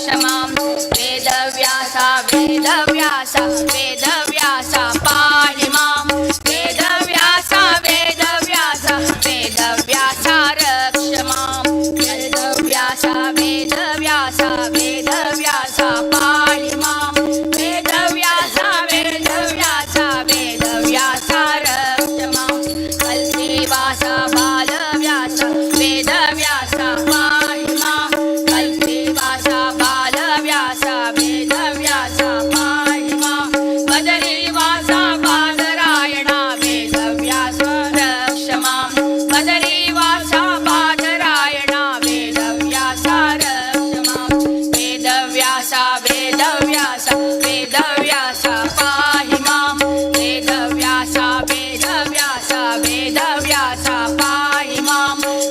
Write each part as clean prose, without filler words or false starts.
रक्ष मां वेदव्यास वेदव्यास वेदव्यास पाहि मां वेदव्यास वेदव्यास वेदव्यास रक्ष मां वेदव्यास वेदव्यास वेदव्यास पाहि मां वेदव्यास वेदव्यास वेदव्यास रक्ष मां कल्पिवास बालव्यास वेदव्यास पाहि मां कल्पिवास बालव्यास वेदव्यास पाहि मां बदरीवास बादरायण वेदव्यास रक्ष मां बदरीवास बादरायण वेदव्यास रक्ष मां वेदव्यास वेदव्यास वेदव्यास पाहि मां वेदव्यास वेदव्यास वेदव्यास पाहि मां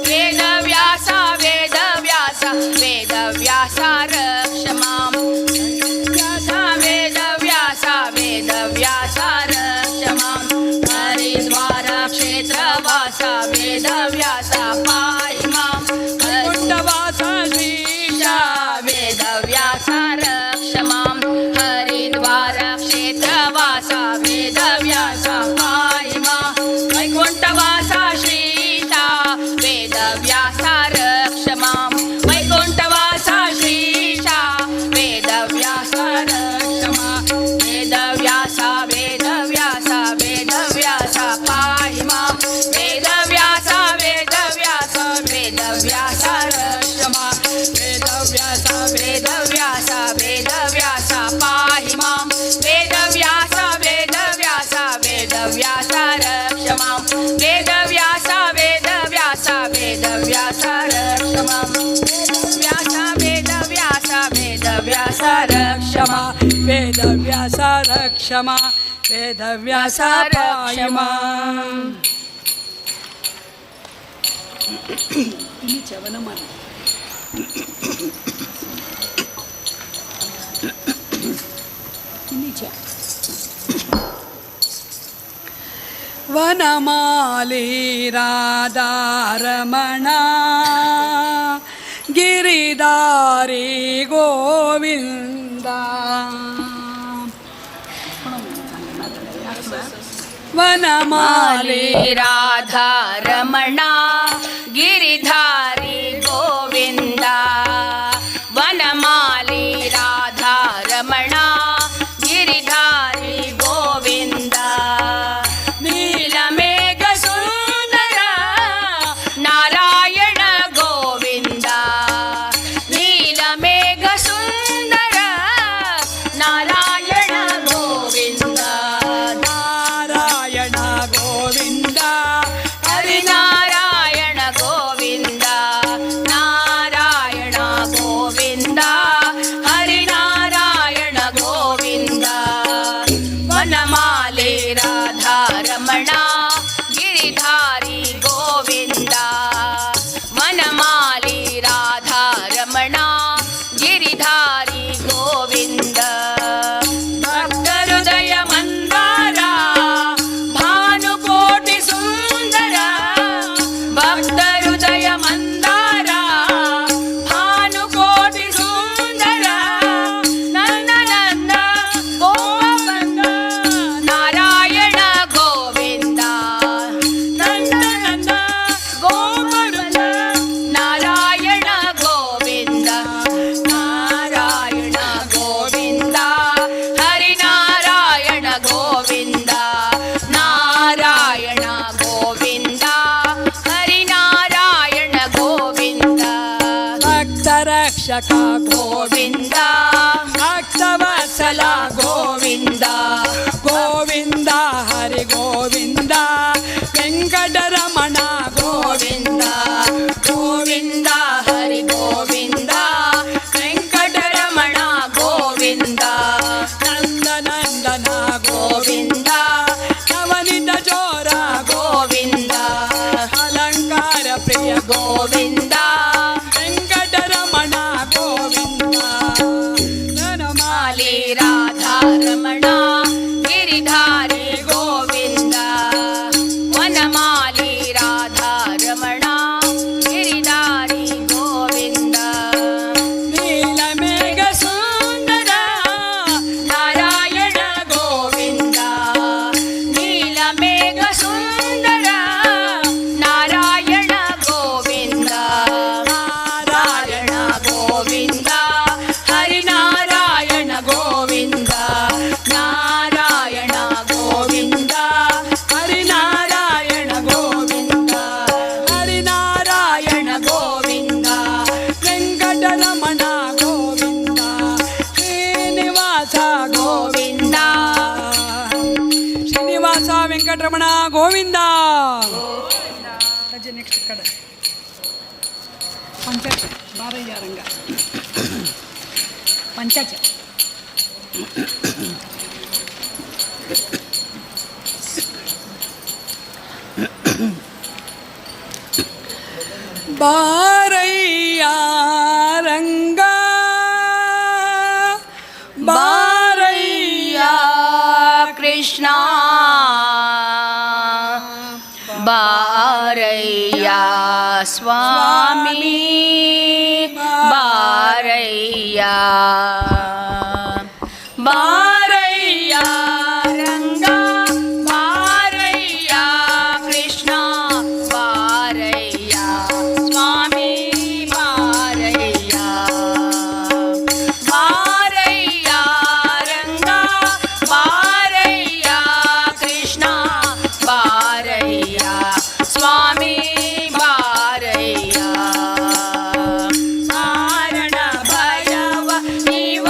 वेदव्यास वेदव्यास वेदव्यास रक्ष मां वेदव्यास वेदव्यास रक्ष मां हरिद्वार क्षेत्रवास वेदव्यास पाहि मां कुण्डवास श्रीशा वेदव्यास रक्ष मां हरिद्वार क्षेत्रवास वेदव्यास पाहि मां वैकुण्ठवास श्रीशा वेदव्यास रक्ष मां वैकुण्ठवास श्रीशा वेदव्यास रक्ष मां वेदव्यास वेदव्यास वेदव्यास पाहि मां वेदव्यास वेदव्यास वेदव्यास रक्ष मां वेदव्यास वेदव्यास वेदव्यास पाहि मां वेदव्यास वेदव्यास वेदव्यास रक्ष मां वेदव्यास वेदव्यास वेदव्यास रक्ष मां वेदव्यास वेदव्यास वेदव्यास रक्ष मां वेदव्यास रक्ष मां वेदव्यास पाहि मां ವನಮಾಲಿ ರಾಧಾರಮಣ ಗಿರಿಧಾರಿ ಗೋವಿಂದ ವನಮಾಲಿ राधा रमण गिरिधारी गोविंद वनमाली राधा रमण गिरिधारी गोविंद नीलमेघ सुंदर नारायण गोविंद नीलमेघ सुंदर नारायण गोविंद ನಾರಾಯಣ ಗೋವಿಂದ ಹರಿನಾರಾಯಣ ಗೋವಿಂದ ನಾರಾಯಣ ಗೋವಿಂದ ಹರಿನಾರಾಯಣ ಗೋವಿಂದ ವನಮಾಲೆ ರಾಧಾರಮಣ ಗಿರಿಧಾರಿ ಗೋವಿಂದ ವನಮಾಲೆ ರಾಧಾರಮಣ ಗಿರಿಧಾರಿ ಗೋವಿಂದ ಭಕ್ತಹೃದಯ ಮಂದಾರ ಭಾನುಕೋಟಿ ಸುಂದರ ಭಕ್ತಹೃದಯ ಮಂದಾರ ಭಾನುಕೋಟಿ ಸುಂದರ ನನ್ನ ನನ್ನ ಗೋವಂದ ನಾರಾಯಣ ಗೋವಿಂದ ನನ್ನ ನನ್ನ ಗೋವಂದ ನಾರಾಯಣ ಗೋವಿಂದ ನಾರಾಯಣ ಗೋವಿಂದ ಹರಿನಾರಾಯಣ ಗೋವಿಂದ ನಾರಾಯಣ ಗೋವಿಂದ ಹರಿನಾರಾಯಣ ಗೋವಿಂದ ಭಕ್ತ ರಕ್ಷಕ ಗೋವಿಂದ ಭಕ್ತವತ್ಸಲ ಗೋವಿಂದ ಗೋವಿಂದ ಹರಿ ಗೋವಿಂದ ವೆಂಕಟರಮಣ ಗೋವಿಂದ ಗೋವಿಂದ ಹರಿ ಗೋವಿಂದ ವೆಂಕಟರಮಣ ಗೋವಿಂದ ನಂದನಂದನ ಗೋವಿಂದ ನವನಿತ ಜೋರ ಗೋವಿಂದ ಅಲಂಕಾರ ಪ್ರಿಯ ಗೋವಿಂದ ವೆಂಕಟರಮಣ ಗೋವಿಂದ ಮಾಲಿ ರಾಧಾರಮಣ ಗಿರಿಧಾರಿ ಗೋವಿಂದ ಬಾರಯ್ಯ ರಂಗ ಪಂಚಾಚ ಬಾರಯ್ಯ ರಂಗ ಬಾರಯ್ಯ ಕೃಷ್ಣ ಬಾರಯ್ಯ ಸ್ವಾಮಿ ಬಾರಯ್ಯ ಬಾರಯ್ಯ ರಂಗ ಬಾರಯ್ಯ ಕೃಷ್ಣ ಬಾರಯ್ಯ ಸ್ವಾಮಿ ಬಾರಯ್ಯ ಬಾರಯ್ಯ ರಂಗ ಬಾರಯ್ಯ ಕೃಷ್ಣ ಬಾರಯ್ಯ ಸ್ವಾಮಿ ಬಾರಯ್ಯ ಕಾರಣ ಭಯವ ನಿವಾರಯ್ಯ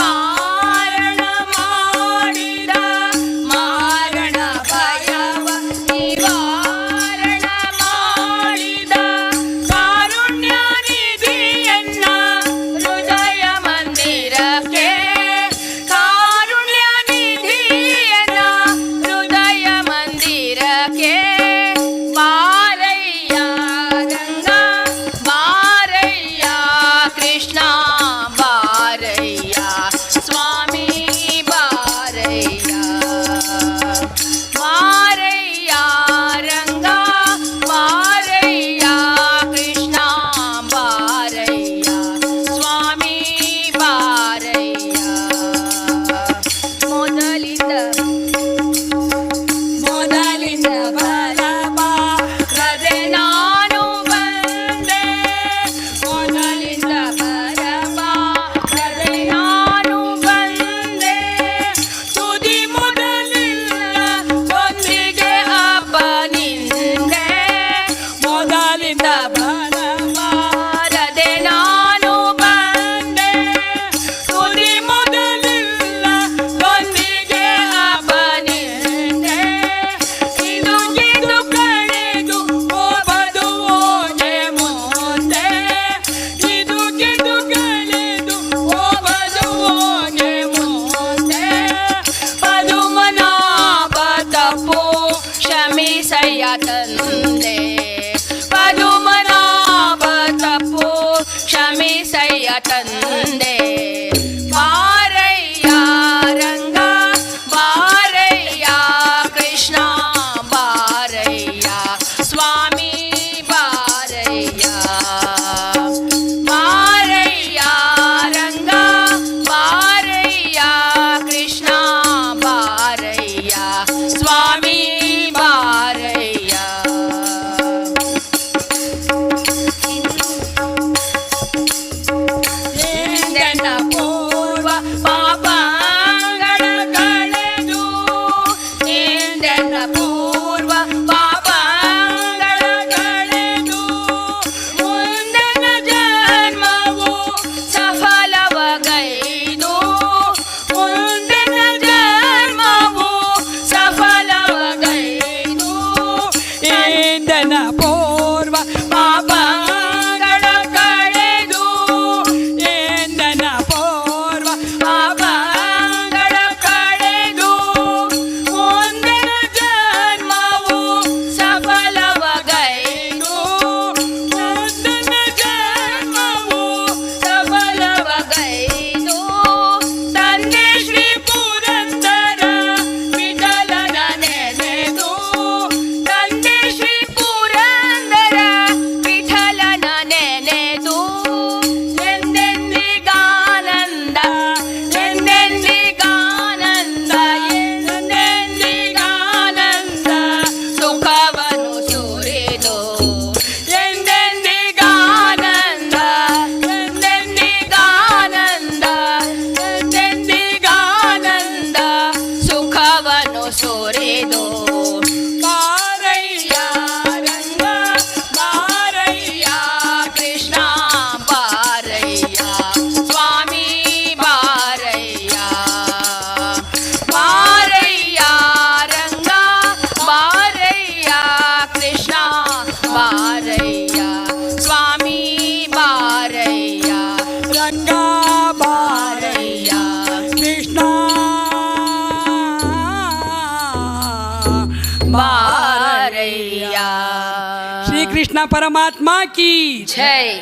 परमात्मा की जय.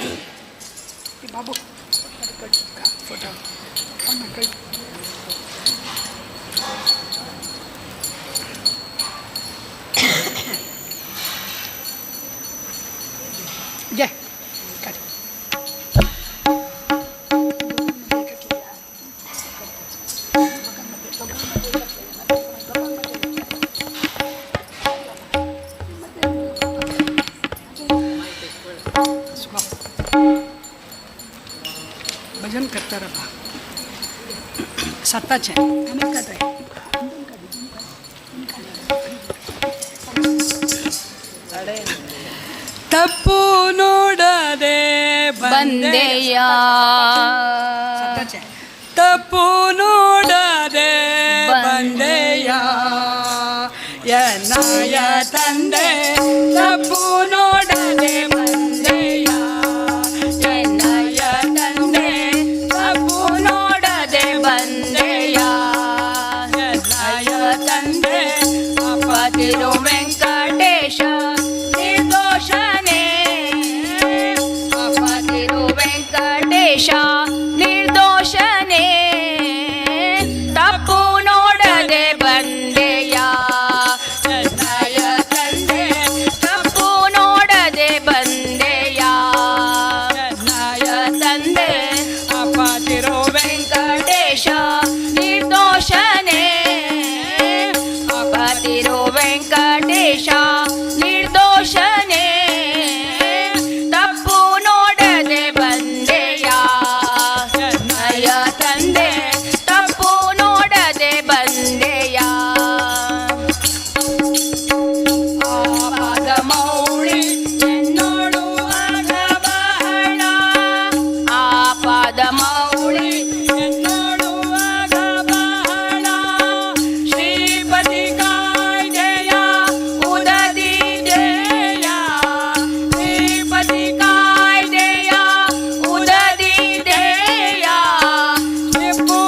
जय. भजन करता रहा सत्ताच आहे आम्ही करत आहे. ತಪ್ಪು ನೋಡದೆ ಬಂದೆಯ ಸತ್ತಾಚೆ. ತಪ್ಪು ನೋಡದೆ ಬಂದೆಯ ಎನ್ನಯ ತಂದೆ ತಪ್ಪು ನೋಡದೆ ಬಂದೆಯ ಎನ್ನಯ ತಂದೆ ತಪ್ಪು ನೋಡದೆ ಬಂದೆಯ ಎನ್ನಯ ತಂದೆ ಅಪ್ಪತಿರು ವೆಂಕಟೇಶ ನಿರ್ದೋಷನೇ ಅಪ್ಪತಿರು ವೆಂಕಟೇಶ ನಿರ್ದೋಷನೇ ತಪ್ಪು ನೋಡದೆ ಬಂದೆಯ ಎನ್ನಯ ತಂದೆ ತಪ್ಪು ನೋಡದೆ ಬಂದೆಯ ಎನ್ನಯ ತಂದೆ ಅಪ್ಪತಿರೋ ವೆಂಕಟೇಶ ನಿರ್ದೋಷನೇ ಅಪತಿರೋ ವೆಂಕಟೇಶ ನಿರ್ದೋಷನೇ ತಪ್ಪು ನೋಡದೆ ಬಂದೆಯ ನಯ ತಂದೆ ತಪ್ಪು ನೋಡದೆ ಬಂದೆಯ ಆಪಾದ ಮೌಳಿ ಎನ್ನೋಡುವಾಗ ಬಹಳ ಆಪಾದ ಮೌಳಿ ಎನ್ನೋಡುವಾಗ ಬಹಳ ಶ್ರೀಪತಿ ಕಾಯ್ದೆಯ ಉದದಿ ಜಯ ಶ್ರೀಪತಿ ಕಾಯ್ದೆಯ ಉದದಿ ಜಯ ಎಪ್ಪು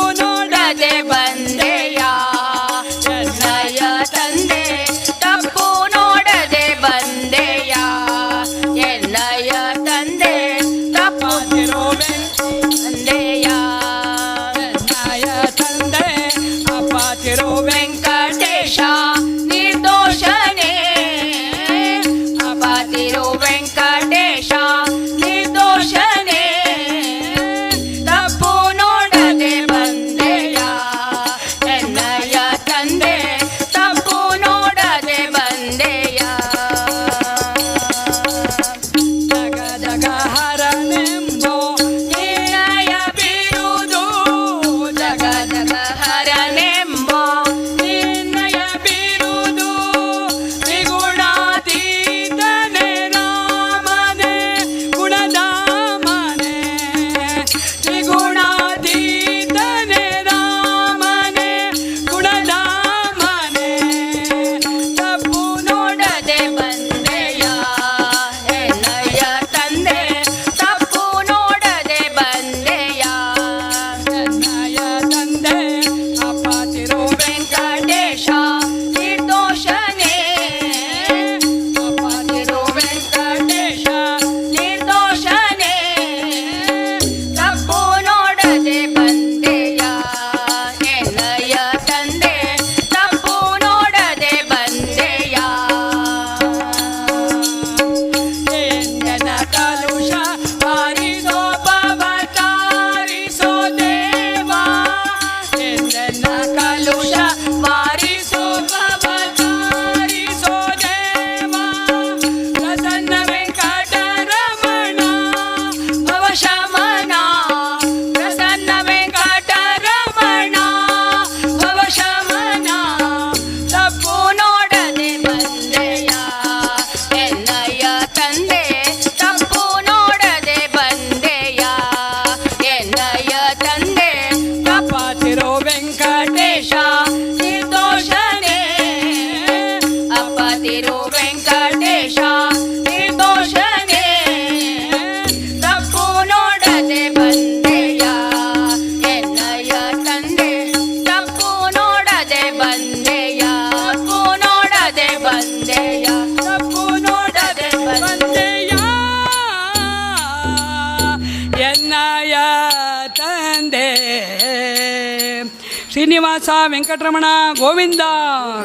ಶ್ರೀನಿವಾಸ ವೆಂಕಟರಮಣ ಗೋವಿಂದ.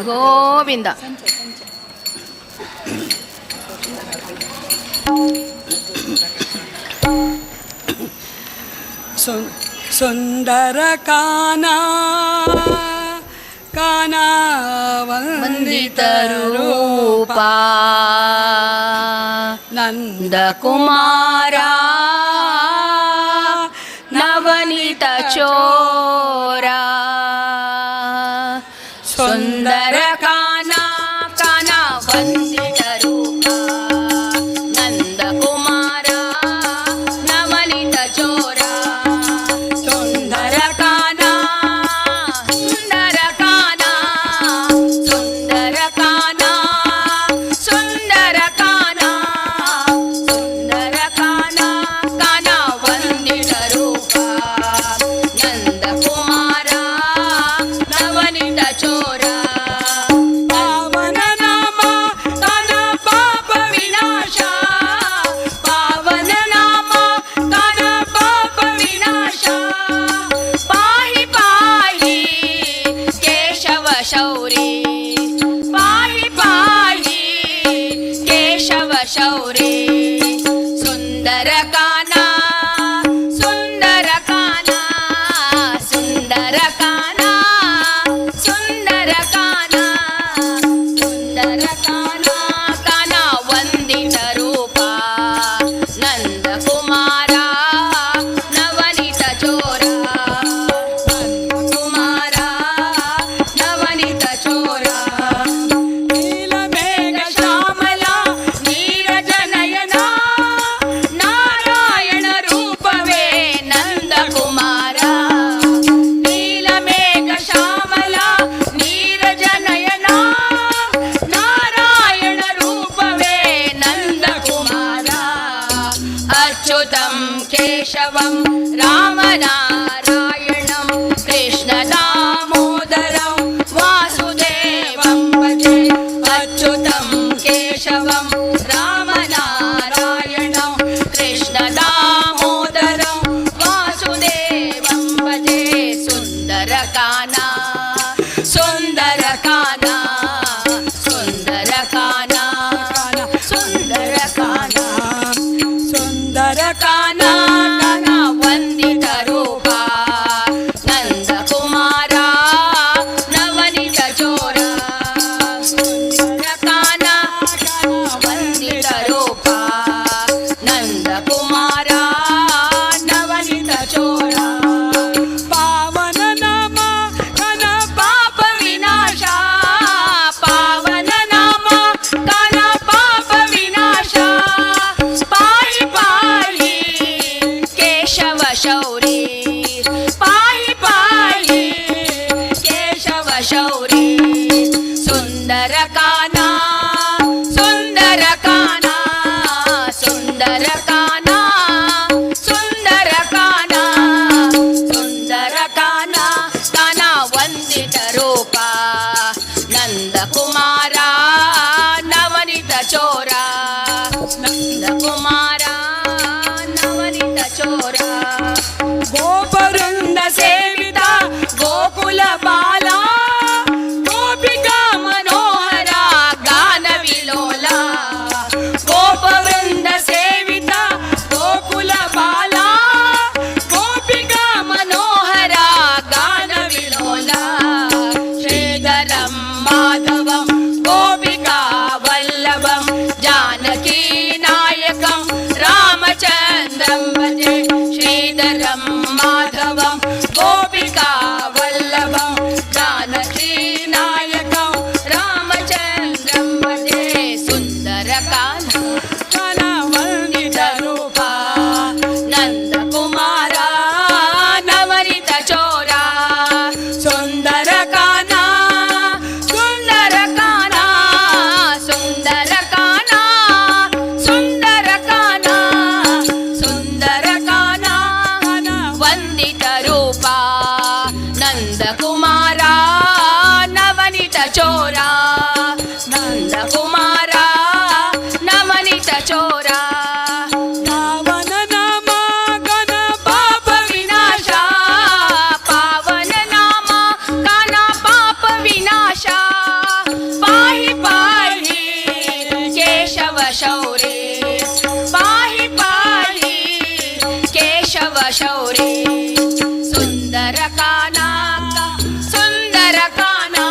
ಗೋವಿಂದ. ಸುಂದರ ಕಾನ ಕಾನ ವಂದಿತ ರೂಪ ನಂದ ಕುಮಾರ ನವನಿತ ಚೋರ ಸುಂದರ ಕಾನ ಕಾನ ವಂದಿತ ರೂಪ ನಂದ ಕುಮಾರ ನವನಿತ ಚೋರ ಸುಂದರ ಕಾನ ಸುಂದರ ಕಾನ ಸುಂದರ ಕಾನ ಸುಂದರ ಕಾನ ಸುಂದರ ಕಾನ ಕಾನ ವಂದಿತ ರೂಪ ನಂದ ಕುಮಾರ ನವನಿತ ಚೋರ ಪಾವನ ನಾಮ ಕಾನ ಪಾಪ ವಿನಾಶ ಪಾವನ ನಾಮ ಕಾನ ಪಾಪ ವಿನಾಶ ಪಾಹಿ ಪಾಹಿ ಕೇಶವ ಶೌರಿ ಪಾಹಿ ಪಾಹಿ ಕೇಶವ ಶೌರಿ ಸುಂದರ ಕಾನ ಸುಂದರ ಕಾನ ಸುಂದರ ಕಾನ ಸುಂದರ ಕಾನ ಸುಂದರ ಕಾನ ಕಾನ ವಂದಿತ ರೂಪ ನಂದ ಕುಮಾರ ನವನಿತ ಚೋರ ಕುಮಾರ ನವನಿತ ಚೋರ ನೀಲಮೇಘ ಶ್ಯಾಮಲ ನೀರಜ ನಯನ ನಾರಾಯಣ ರೂಪವೇ ನಂದ ಕುಮಾರ ನೀಲಮೇಘ ಶ್ಯಾಮಲ ನೀರಜ ನಯನ ನಾರಾಯಣ ರೂಪವೇ ನಂದ ಕುಮಾರ ಅಚ್ಯುತಂ ಕೇಶವಂ ರಾಮನಾರಾಯಣಂ ಕೃಷ್ಣ ದಾಮೋದರಂ ವಾಸುದೇವಂ ಭಜೆ ಅಚ್ಯುತಂ ಕೇಶವಂ ರಾಮನಾರಾಯಣಂ ಕೃಷ್ಣ ದಾಮೋದರಂ ವಾಸುದೇವಂ ಭಜೆ ಸುಂದರ ಕಾನ ಸುಂದರ ಕಾನ ಸುಂದರ ಕಾನ ಸುಂದರ ಕಾನ ಸುಂದರ ಕಾನ ಕಾನ ವಂದಿತ ರೂಪ ನಂದ ಕುಮಾರ ನವನಿತ ಚೋರ ಸುಂದರ ಕಾನ ವಂದಿತ ರೂಪ ನಂದ ಕುಮಾರ ನವನಿತ ಚೋರ ಪಾವನ ನಾಮ ಕನ ಪಾಪ ವಿನಾಶ ಪಾವನ ನಾಮ ಕನ ಪಾಪ ವಿನಾಶ ಪಾಹಿ ಪಾಹಿ ಕೇಶವ ಶೌರಿ ಪಾಹಿ ಪಾಹಿ ಕೇಶವ ಶೌರಿ ಸುಂದರ ಕಾನ ಸುಂದರ ಕಾನ ಸುಂದರ ಕಾನ ಸುಂದರ ಕಾನ ಸುಂದರ ಕಾನ ಕಾನ ವಂದಿತ ರೂಪ ನಂದ ಕುಮಾರ ನವನಿತ ಚೋರ ನಂದ ಕುಮಾರ ನವನಿತ ಚೋರ ಗೋಪವೃಂದ ಸೇವಿತ ಗೋಕುಲ ಬಾಲ ಗೋಪಿಕಾ ಮನೋಹರ ಗಾನ ವಿಲೋಲ ಗೋಪವೃಂದ ಸೇವಿತ ಗೋಕುಲ ಬಾಲ ಗೋಪಿಕಾ ಮನೋಹರ ಗಾನ ವಿಲೋಲ ಶ್ರೀಧರಂ ಮಾಧವಂ ಗೋಪಿಕಾ ವಲ್ಲಭಂ ಜಾನಕಿ ನಾಯಕಂ ರಾಮಚಂದ್ರಂ ಭಜೆ ಶ್ರೀಧರಂ ಮಾಧವಂ ಗೋಪಿಕಾ ವಲ್ಲಭಂ ಜಾನಕಿ ನಾಯಕಂ ರಾಮಚಂದ್ರಂ ಭಜೆ ಸುಂದರ ಕಾನ ಕಾನ ವಂದಿತ ರೂಪ ನಂದ ಕುಮಾರ ನವನಿತ ಚೋರ ಸುಂದರ ಕಾನ ಸುಂದರ ಕಾನ ಸುಂದರ ಕಾನ ಸುಂದರ ಕಾನ ಸುಂದರ ಕಾನ ವಂದಿತ ರೂಪ ನಂದ ಕುಮಾರ ನವನಿತ ಚೋರ ನಂದ ಕುಮಾರ ನವನಿತ ಚೋರ ಪಾವನ ನಾಮ ಗಣ ಪಾಪ ವಿನಾಶ ಪಾವನ ನಾಮ सुन्दरकाना सुन्दरकाना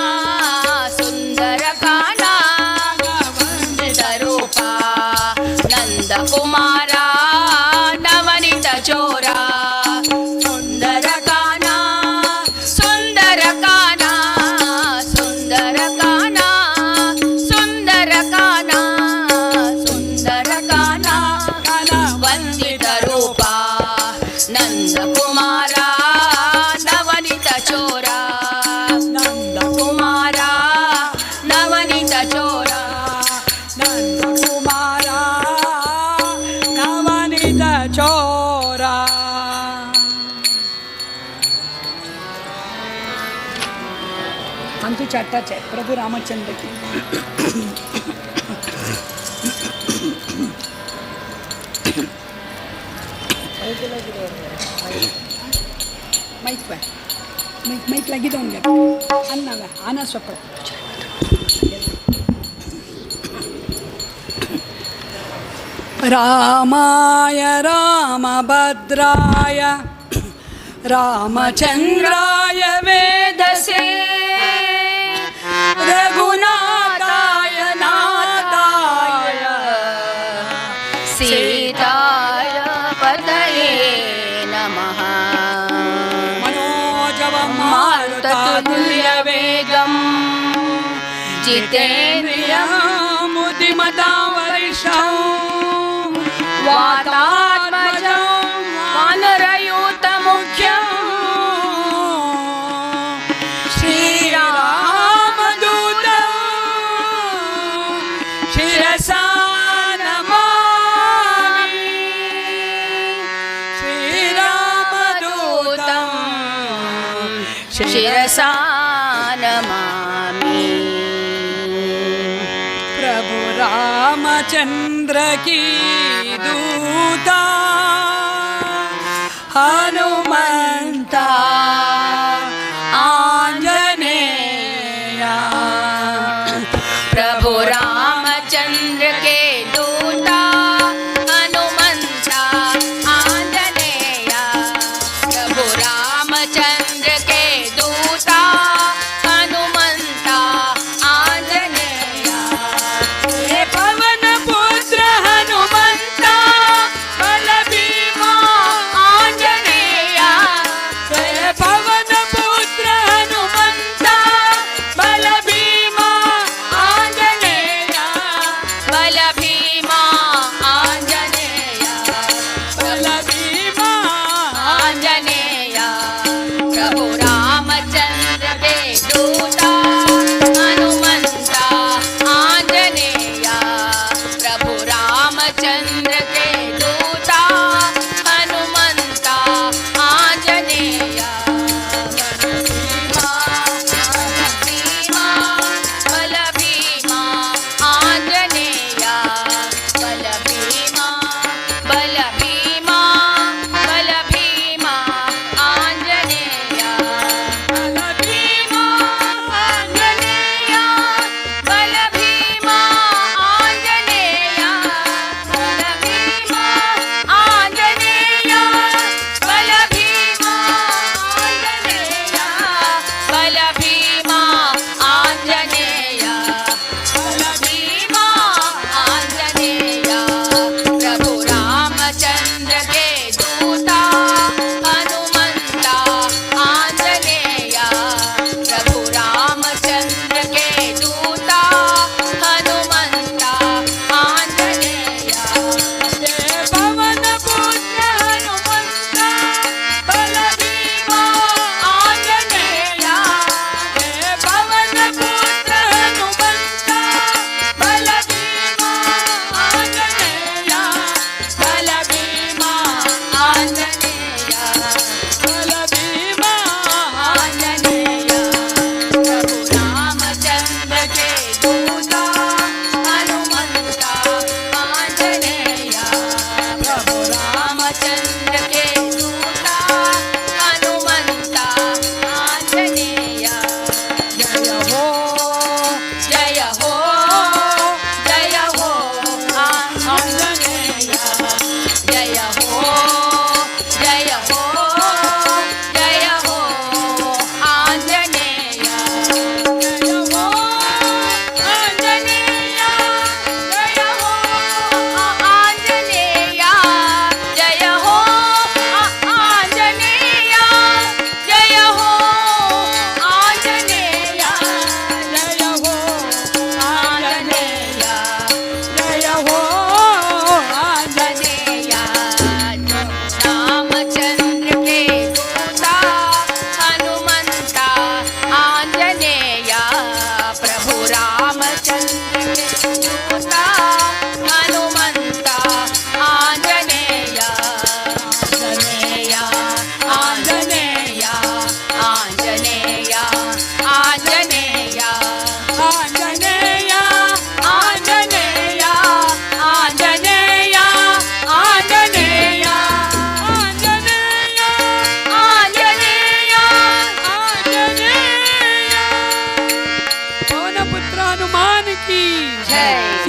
सुन्दरकाना वन्दितरूपा नन्दकुमारा नवनीतचोरा सुन्दरकाना सुन्दरकाना सुन्दरकाना सुन्दरकाना सुन्दरकाना वन्दितरूपा नन्दकुमारा नवनीतचोरा नन्दकुमारा नवनीतचोरा नन्दकुमारा नवनीतचोरा अंतु चट्टाचे प्रभु रामचंद्र की माइक पे माइक लगी तो उनके अन्ना आना स्वप्न रामाय रामभद्राय रामचन्द्राय वेदसे रघुनाथाय नाथाय सीताय पतये नमः मनोजवं मारुततुल्यवेगं जितेन्द्रियं बुद्धिमतां वरिष्ठं वातात्मजं वानरयूतमुख्यं श्रीरामदूतं शिरसा नमामि श्रीरामदूतं शिरसा नमामि प्रभु रामचंद्र की दूता हनुमंता आंजनेया प्रभु रामचंद्र के दूता हनुमंता आंजनेया प्रभु रामचंद्र के दूता हनुमंता आंजनेया हे पवन पुत्र हनुमंता बल भीमा आंजनेया हे पवन पुत्र हनुमंता बल भीमा आंजनेया बल भीमा आंजनेया बल भीमा आंजनेया प्रभु रामचंद्र के दूता हनुमंता आंजनेया प्रभु रामचंद्र के दूता हनुमंता आंजनेया बल भीमा आंजनेया बल भीमा बल भीमा बल भीमा आंजनेया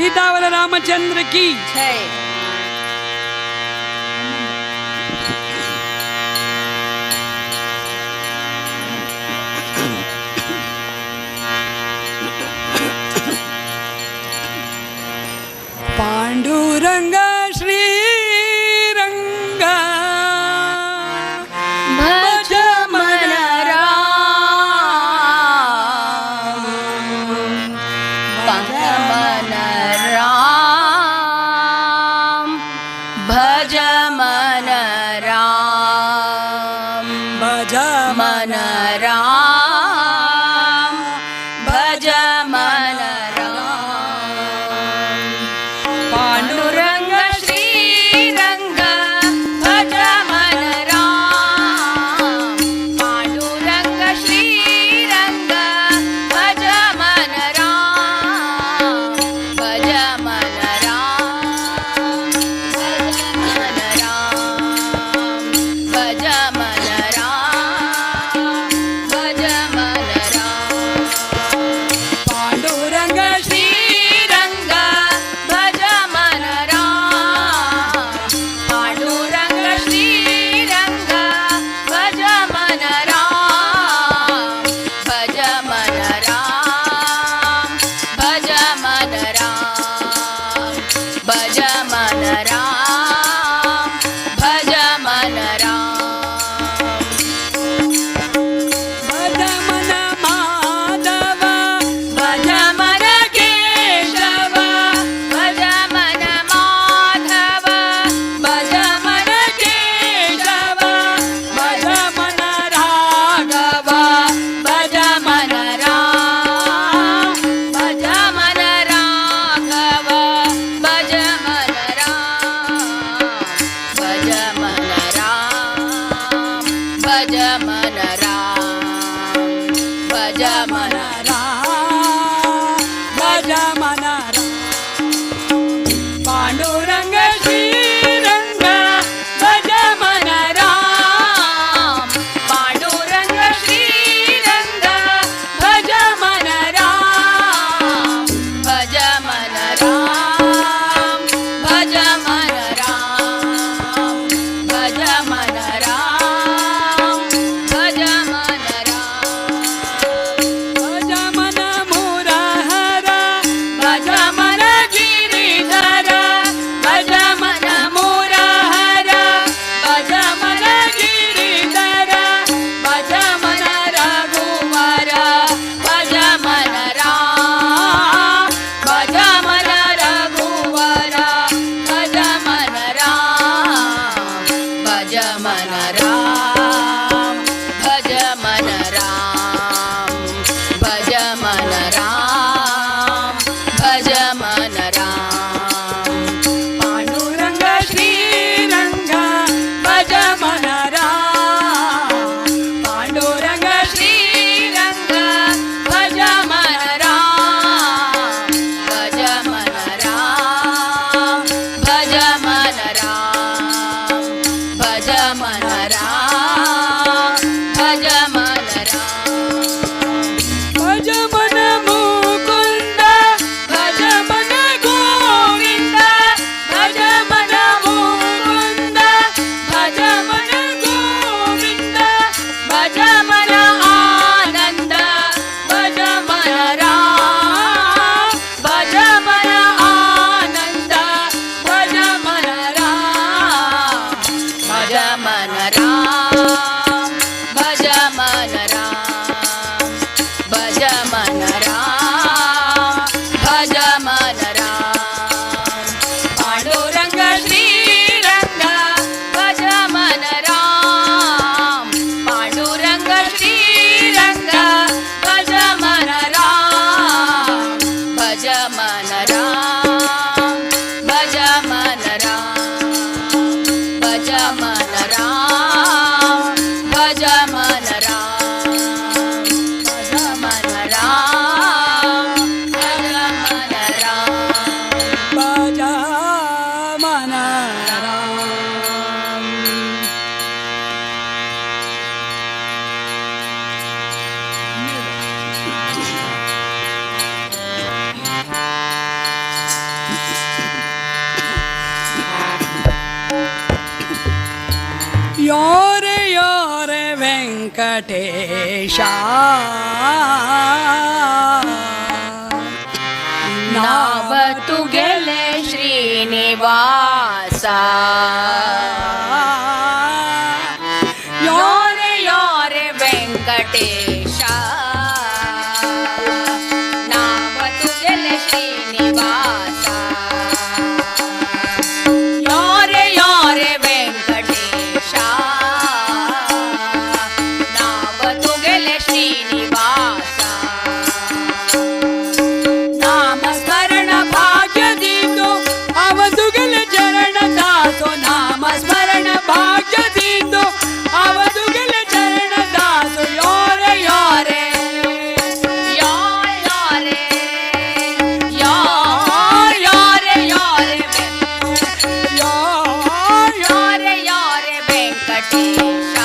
सीतावर रामचंद्र की जय। पांडुरंग श्रीरंग भज मन राम, भज मन राम, भज मन राम, भज मन राम, भज मन राम। पांडुरंग श्रीरंग भज मन राम, पांडुरंग श्रीरंग भज मन राम, भज मन राम, भज मन राम, भज मन राम, भज ವೆಂಕಟೇಶ ನಾವತು ಗೆಲೆ ಶ್ರೀನಿವಾಸ ಯೋರೆ ಯೋರೆ ವೆಂಕಟೇಶ ನಾವತು ಗೆಲೆ ಶ್ರೀನಿವಾಸ ಯೋರೆ ಯೋರೆ ವೆಂಕಟೇಶ ನಾವತು ಗೆಲೆ ಶ್ರೀನಿವಾಸ ನಾಮಸ್ಮರಣ ಭಾಗ್ಯದಿಂದು ಅವಧುಗಳ ಚರಣ ದಾಸೋ ನಾಮಸ್ಮರಣ ಭಾಗ್ಯದಿಂದು ಅವಧುಗಳ ಚರಣ ದಾಸೋ ಯೋರೆ ಯೋರೆ ಯಾರೆ ಯಾರೆ ಯಾರೆ ಯಾರೆ ವೆಂಕಟೇಶ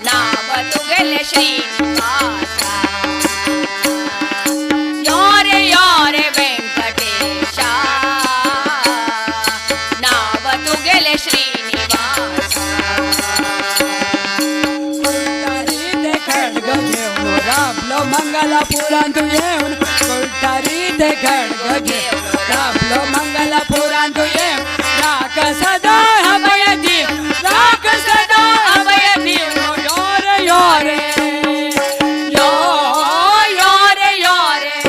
ನಾವತು ಗೆಲೆ ಶ್ರೀನಿವಾಸ ಯಾರೆ ಯಾರೆ ವೆಂಕಟೇಶ ನಾವತು ಗೆಲೆ ಶ್ರೀನಿವಾಸ कुलटारी खड्ग घेऊन राबलो मंगलापुरांतू येऊन कुलटारी खड्ग घेऊन राबलो मंगलापुरांतू येऊन राख सदा अभय दीव राख सदा अभय दीव योरे योरे ಯೋರೆ ಯೋರೆ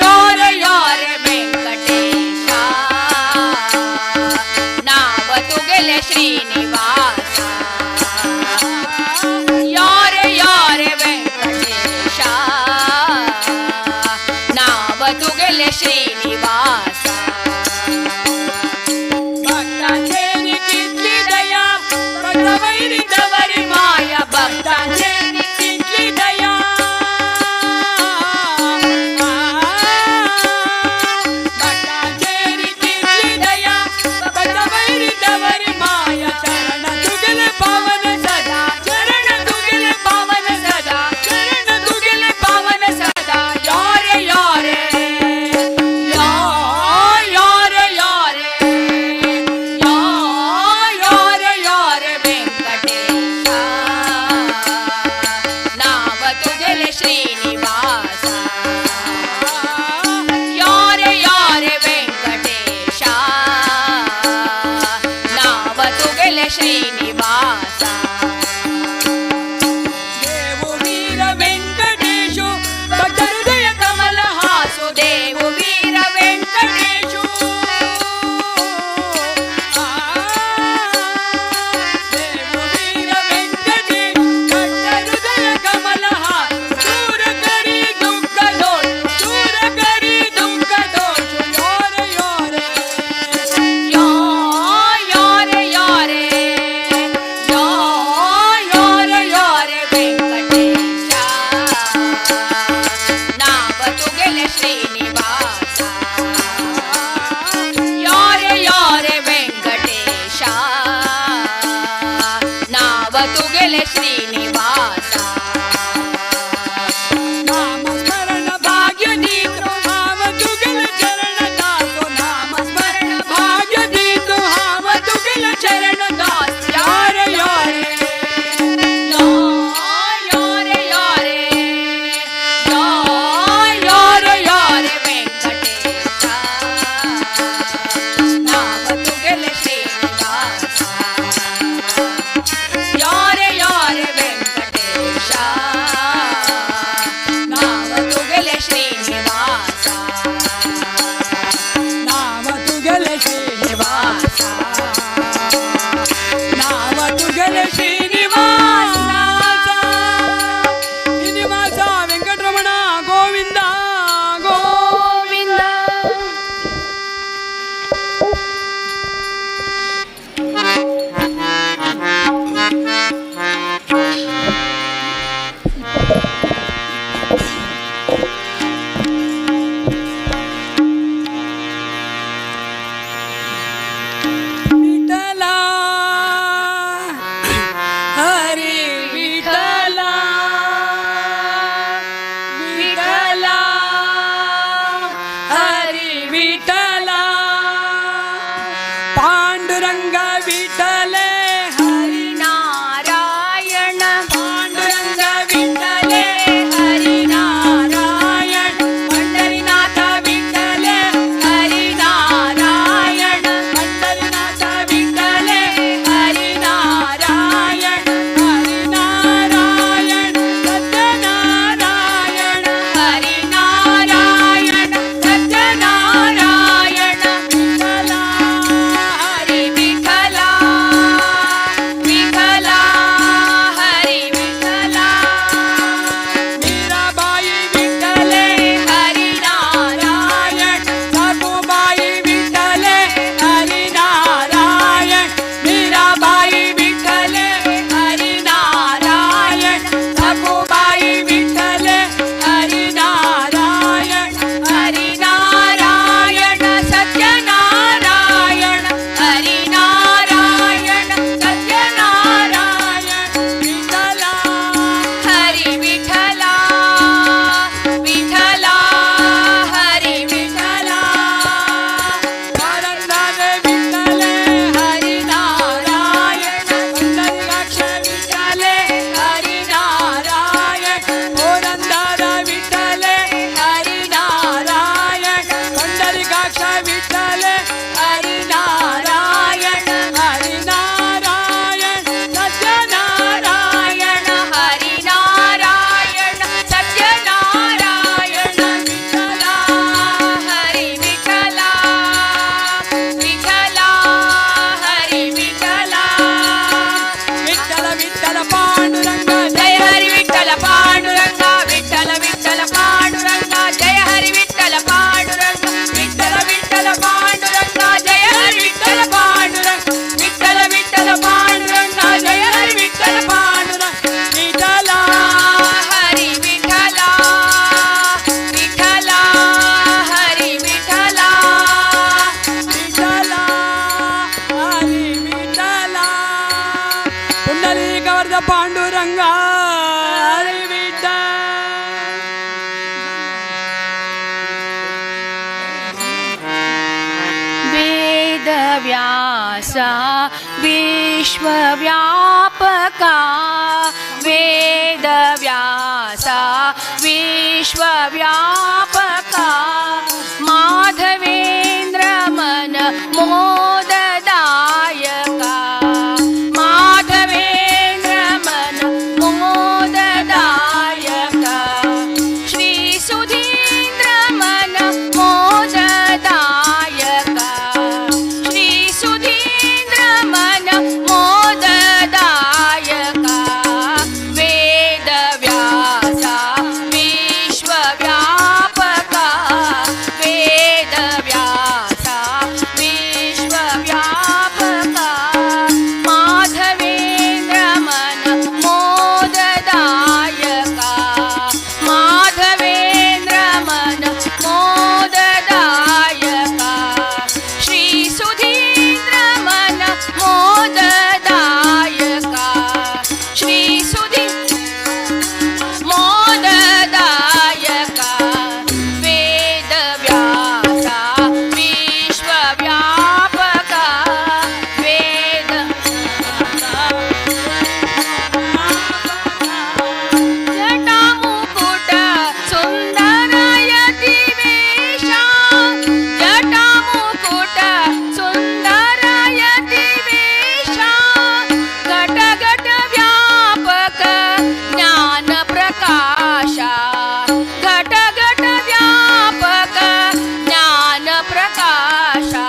ಯೋರೆ ಯೋರೆ ವೆಂಕಟೇಶ ನಾವತು ಗೆಲೆ ಶ್ರೀನಿವಾಸ ಯೋರೆ ಯೋರೆ ವೆಂಕಟೇಶ ನಾವತು ಗೆಲೆ ಶ್ರೀನಿವಾಸ भक्तांचेरी कितली दया भक्त वैरितवरी माया भक्तांचेरी कितली दया भक्तांचेरी कितली दया भक्त वैरितवरी माया चरण तुगले पावन सदा चरण तुगले पावन सदा चरण तुगले पावन सदा योरे योरे ಯೋರೆ ಯೋರೆ ಯೋರೆ ಯೋರೆ ವೆಂಕಟೇಶ ನಾವತು ಗೆಲೆ ಶ್ರೀನಿವಾಸ ಯೋರೆ ಯೋರೆ ವೆಂಕಟೇಶ ನಾವತು ಗೆಲೆ ಶ್ರೀನಿವಾಸ देवु वीर वेंकटेशु भक्त हृदय कमल हासु ದೇವು ವೀರ ವೆಂಕಟೇಶು देवु वीर वेंकटेशु भक्त हृदय कमल हासु दूर करी दुःख दोष दूर करी दुःख दोष योरे योरे ಯೋರೆ ಯೋರೆ ಯೋರೆ ಯೋರೆ ವೆಂಕಟೇಶ ನಾವತು ಗೆಲೆ ಶ್ರೀನಿವಾಸ ಯೋರೆ ಯೋರೆ ವೆಂಕಟೇಶ ನಾವತು ಗೆಲೆ ಶ್ರೀನಿವಾಸ नामस्मरण भाग्य दीतो हाव तुगल चरण दासो नामस्मरण भाग्य दीतो हाव तुगल चरण दास यारे यारे ಯೋರೆ ಯೋರೆ ಯೋರೆ ಯೋರೆ ವೆಂಕಟೇಶ ನಾವತು ಗೆಲೆ ಶ್ರೀನಿವಾಸ ಯೋರೆ ಯೋರೆ ವೆಂಕಟೇಶ कवरदा पांडुरंगा हरी विठ्ठल. वेदव्यासा विश्वव्यापका वेदव्यासा विश्वव्यापका माधवेन्द्र मन मोददायका माधवेन्द्र मन मोददायका श्री सुधीन्द्र मन मोददायका श्री सुधीन्द्र मन मोददायका वेदव्यासा विश्वव्यापका वेदव्यासा विश्वव्यापका माधवेन्द्र मन मोददायका माधवेन्द्र मन मोददायका श्री सुधीन्द्र मन मोददायका श्री सुधीन्द्र मोददायका वेदव्यासा विश्वव्यापका जटामुकुट सुन्दरयति वेषा जटामुकुट सुन्दरयति वेषा घटघट व्यापक ज्ञान प्रकाशा घटघट व्यापक ज्ञान प्रकाशा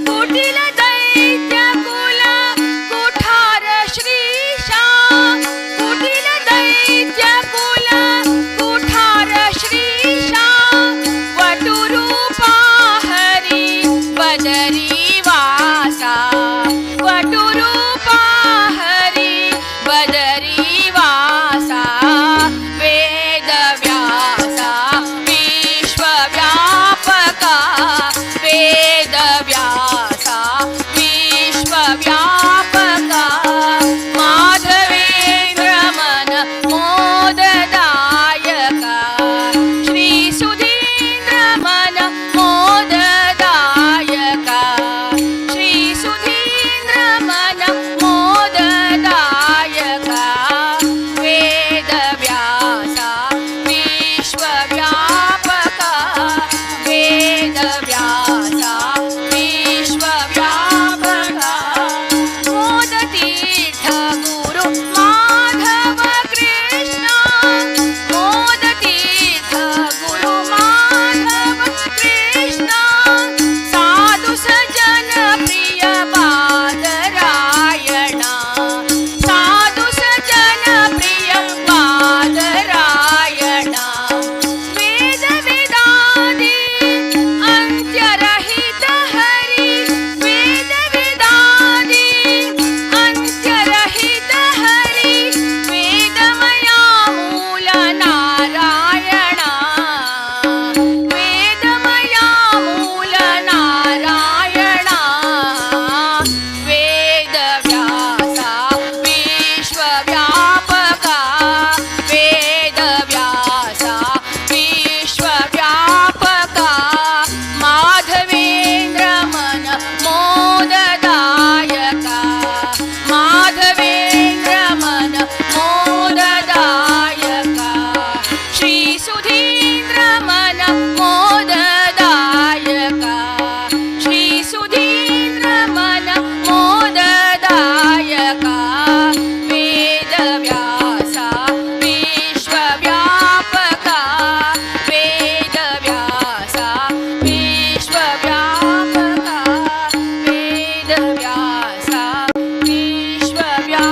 कुटिल दैत्य कुल कुठार श्रीशा कुटिल दैत्य कुल कुठार श्रीशा वटुरूपा हरि बदरी वासा वटुरूपा हरि बदरी वासा वेदव्यासा विश्वव्यापका वेदव्यासा विश्वव्यापका माधवेन्द्र मन मोददायका श्री सुधीन्द्र मन मोददायका श्री सुधीन्द्र मन मोददायका वेदव्यासा विश्वव्यापका वेदव्यासा विश्वव्यापका मोदतीर्थ गुरु माधव कृष्ण मोदतीर्थ गुरु माधव कृष्ण साधु सज्जन प्रिय बादरायणा साधु सज्जन प्रिय बादरायणा वेद वेदादि अन्त्यरहित हरि वेद वेदादि अन्त्यरहित हरि वेदमया मूल नारायणा वेदमया मूल नारायणा वेदव्यासा विश्वव्यापका वेदव्यासा विश्वव्यापका माधवेन्द्र मन मोददायका माधवेन्द्र मन मोददायका श्री सुधीन्द्र मन मोददायका श्री सुधीन्द्र मन मोददायका वेदव्यासा विश्वव्यापका वेदव्यासा विश्वव्यापका वेदव्यासा विश्वव्यापका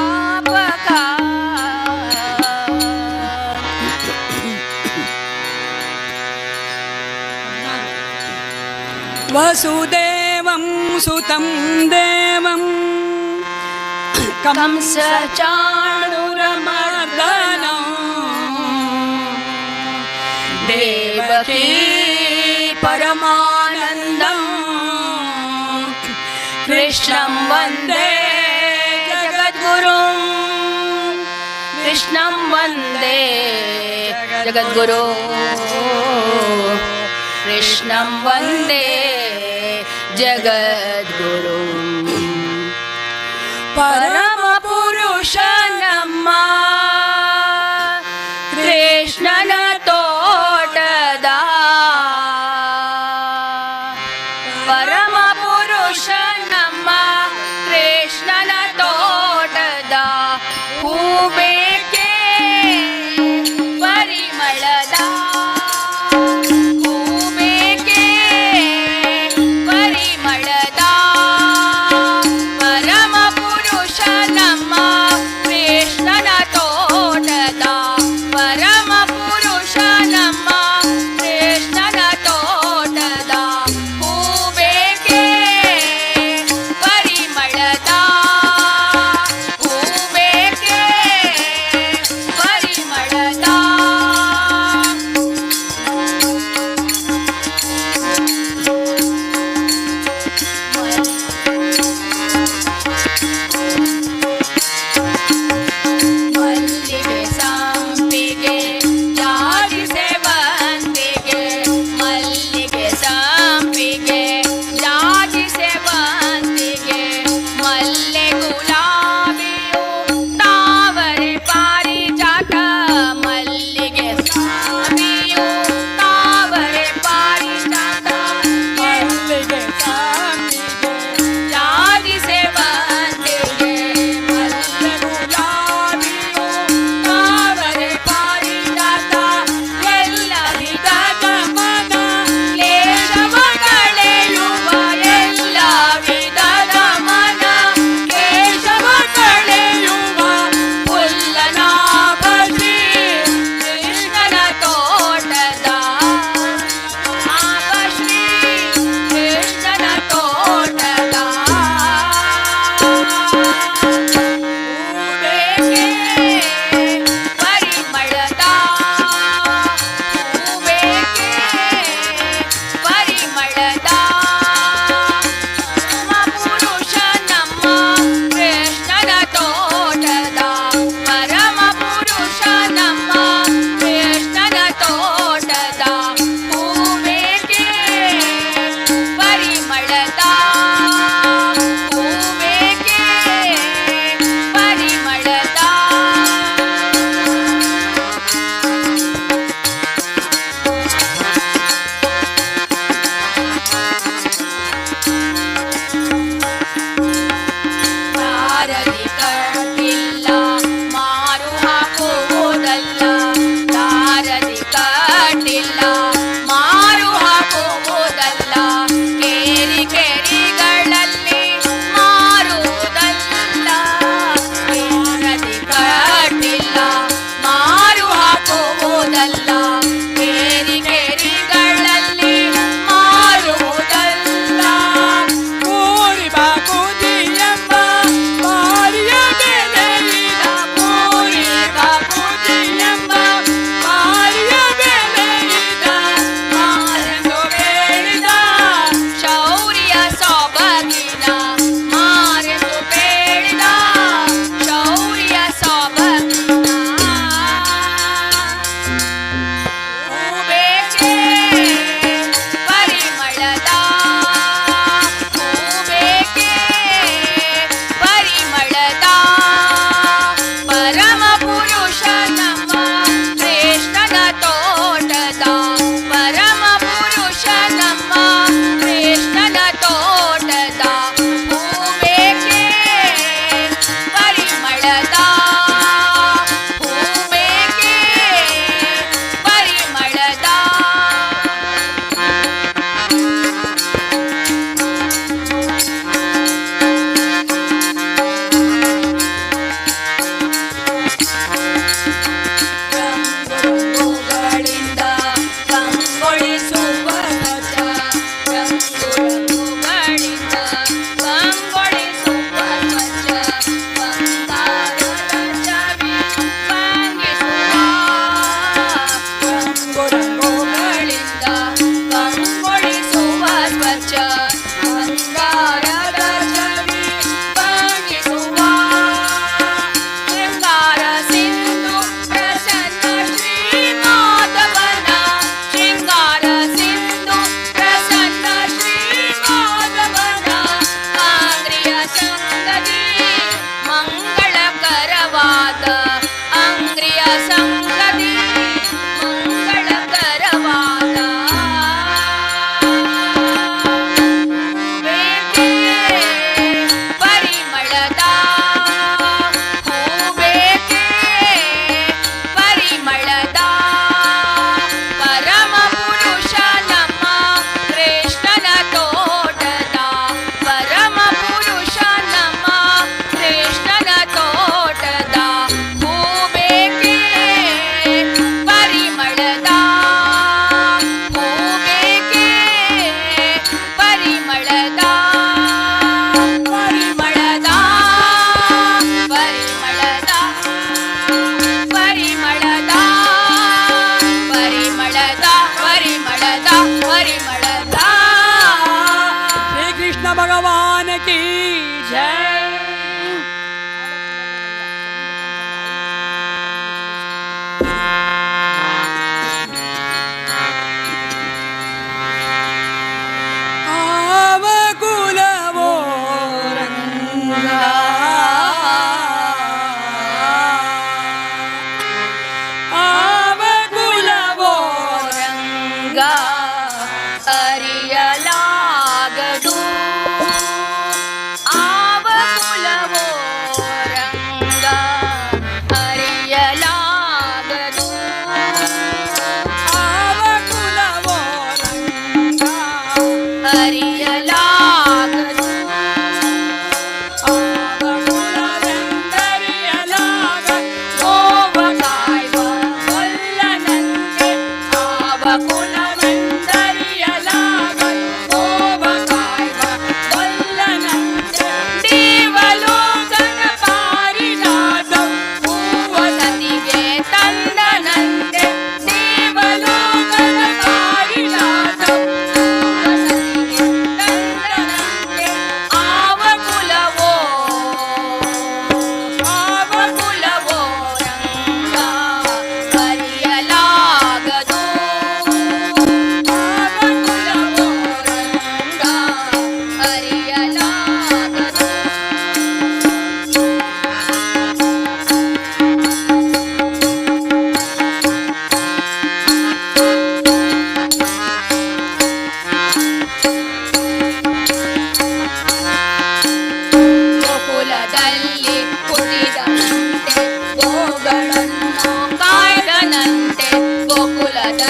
वसुदेवं सुतं देवं कंस चाणूरमर्दनं देवकी परमानन्दं कृष्णं वन्दे जगद्गुरुं कृष्णं वन्दे जगद्गुरो कृष्णं वन्दे जगद्गुरु परम पुरुष ನಮ್ಮ ಕೃಷ್ಣನ ತೋಟದ ಪರಮ ಪುರುಷ ನಮ್ಮ ಕೃಷ್ಣನ ತೋಟದ ಹೂಬೇಕೆ ಪರಿಮಳದ ಹೂಬೇಕೆ ಪರಿಮಳದ ಪರಮ ಪುರುಷ ನಮ್ಮ ಕೃಷ್ಣನ ತೋಟದ ಪರಮ ಪುರುಷ ನಮ್ಮ ಕೃಷ್ಣನ ತೋಟದ ಹೂಬೇಕೆ ಪರಿಮಳದ ಹೂಬೇಕೆ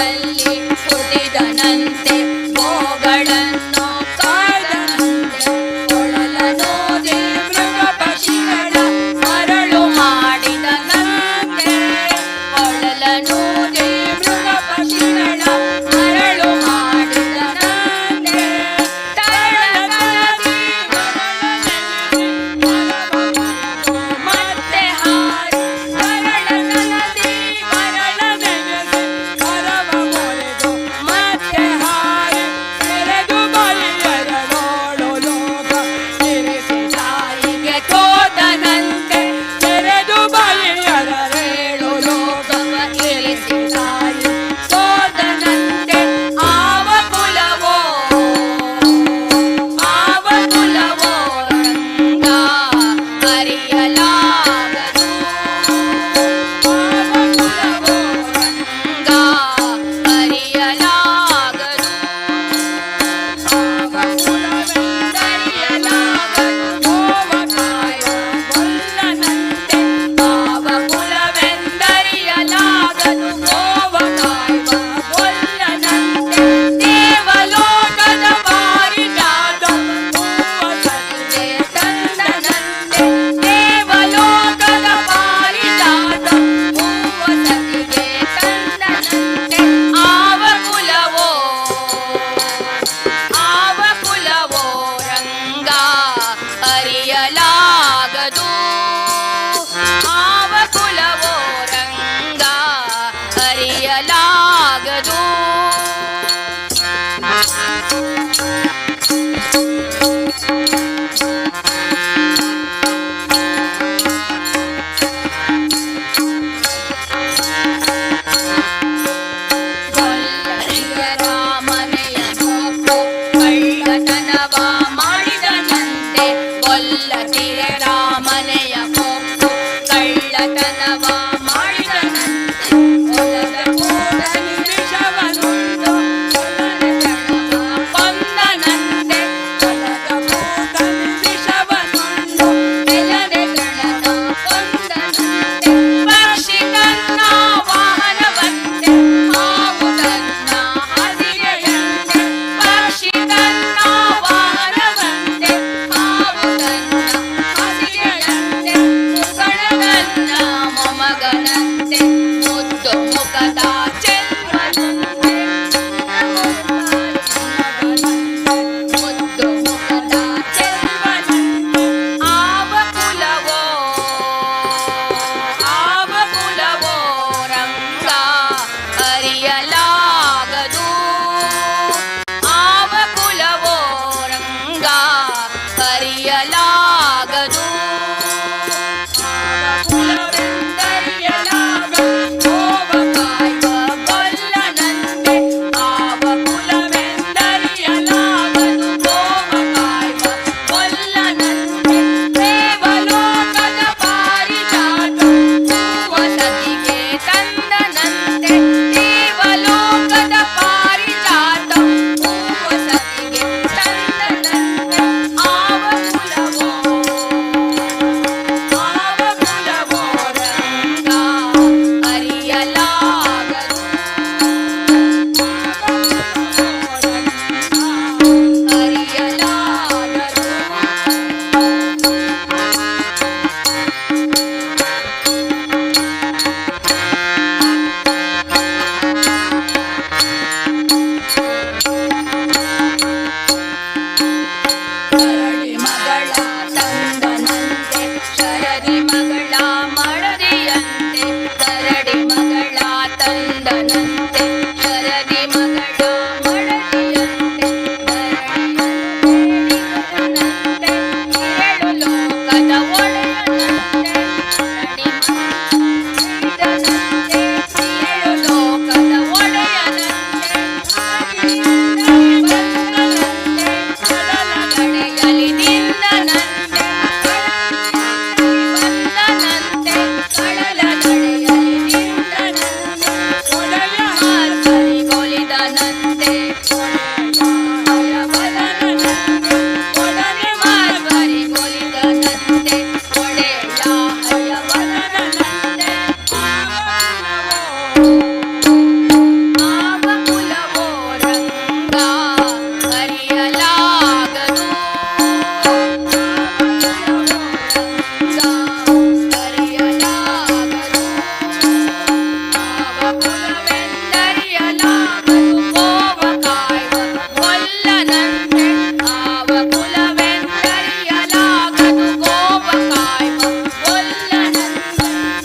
ಕಾಡಿನಲ್ಲಿ ಹುಟ್ಟಿದನಂತೆ ಗೋಗಳನ್ನು ಕಾಡನಂತೆ ಕೊಳಲನೂದಿ ಮೃಗ ಪಕ್ಷಿಗಳ ಮರಳು ಮಾಡಿದನಂತೆ ಕೊಳಲನೂದಿ ಮೃಗ ಪಕ್ಷಿಗಳ ಮರಳು ಮಾಡಿದನಂತೆ ತರಳದಲ್ಲಿ ಮತ್ತೆ ಹಾರಿ ತರಳದಲ್ಲಿ ಮರಳ ನೆನೆಸಿ ಮರವ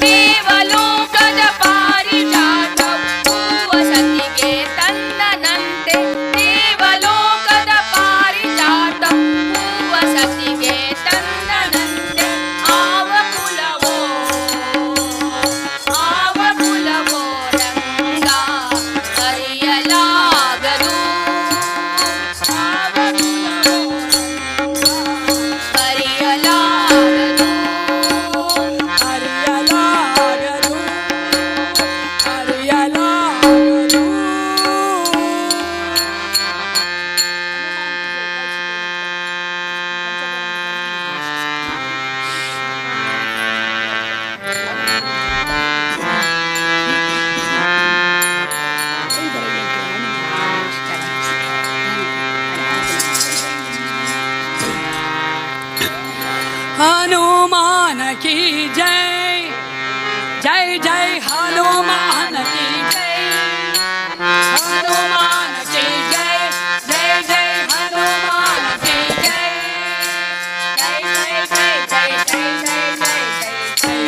ದೇವಲೋಕದ ಪಾರಿಜಾತ ಹೂವ ಸತಿಗೆ ತಂದನಂತೆ ದೇವಲೋಕದ ಪಾರಿಜಾತ ಹೂವ ಸತಿಗೆ ತಂದನಂತೆ ಆವ ಕುಲವೋ ರಂಗ ಕರೆಯಲಾಗದು ಆವ ಕುಲವೋ ಕರೆಯಲಾಗದು ಅರಿಯಲಾಗದು ಅರಿಯಲಾಗದು. हनुमान की जय जय जय हनुमान की जय हनुमान की जय जय जय हनुमान की जय जय जय जय जय जय जय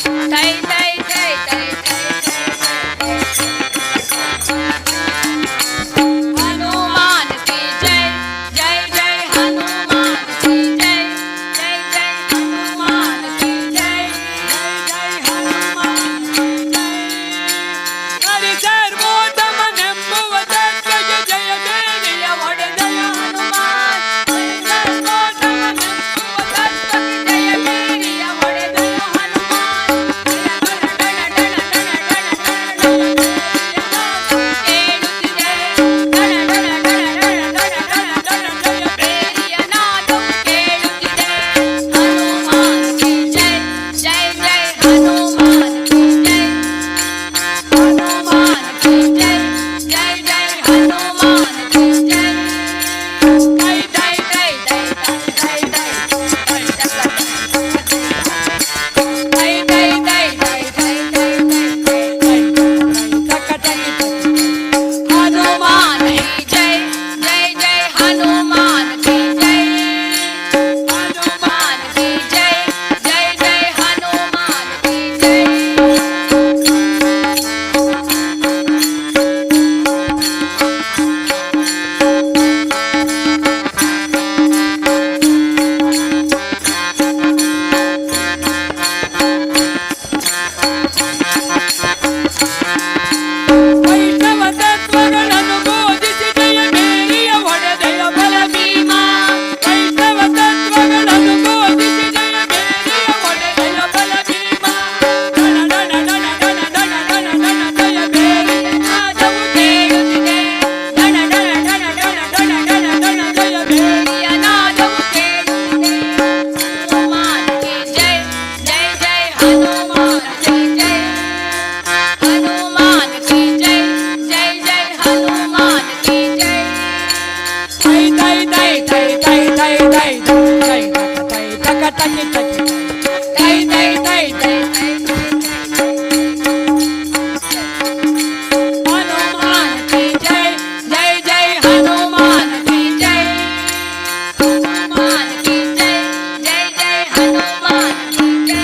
जय जय जय जय हनुमान की जय जय जय हनुमान की जय जय जय हनुमान की जय जय हनुमान की जय. हरि सर्वोತ್ತಮನೆಂಬುವ ತತ್ವಕ್ಕೆ ಜಯ ಬೇರೆಯ ಒಡೆದಯ ಹನುಮಾನ್. ಹರಿ ಸರ್ವೋತ್ತಮನೆಂಬುವ ತತ್ವಕ್ಕೆ ಜಯ ಬೇರಿಯ ಒಡೆದಯ ಹನುಮಾನ್ ಬೇರಿಯ ನಾದವು ಕೇಳುತ್ತಿದೆ ಹನುಮಾನ್ ಕಿ ಜಯ ಜಯ ಜಯ ಹನುಮಾನ್ ಕಿ ಜಯ ಹನುಮಾನ್ ಕಿ ಜಯ ಜಯ ಜಯ ಹನುಮಾನ್ ಕಿ ಜಯ ಜೈ ಜೈ ಜೈ ಜೈ ಜೈ ಜೈ हनुमान की जय जय जय हनुमान की जय हनुमान की जय जय जय हनुमान की जय ವೈಷ್ಣವ ತತ್ವಗಳನ್ನು ಬೋಧಿಸಿ ಜಯ ಬೇರಿಯ ಒಡೆದಯ ಬಲ ಭೀಮ. ವೈಷ್ಣವ ತತ್ವಗಳನ್ನು ಬೋಧಿಸಿ ಜಯ ಬೇರಿಯ ಒಡೆದಯ ಬಲ ಭೀಮ. ಡಣ ಡಣ ಡಣ ಡಣ ಡಣ ಡಣ ಡಣ ಜಯ ಬೇರಿಯ ನಾದವು ಕೇಳುತ್ತಿದೆ. ಡಣ ಡಣ ಡಣ ಡಣ ಡಣ ಡಣ ಡಣ ಜಯ ಬೇರಿಯ ಬೇರಿಯ ನಾದವು ಕೇಳುತ್ತಿದೆ ಹನುಮಾನ್ ಕಿ ಜಯ ಜಯ ಜಯ ಹನುಮಾನ್ ಕಿ ಜಯ ಹನುಮಾನ್ ಕಿ ಜಯ ಜಯ ಜಯ ಹನುಮಾನ್ ಕಿ ಜಯ ತೈ ತೈ ತೈ ತೈ ತೈ ತೈ ತೈ ತೈ ತೈ ತಕ ತಕಿ ತಕಿ ತೈ ತೈ ತೈ ತೈ हनुमान की जय जय जय हनुमान की जय हनुमान की जय जय जय हनुमान की जय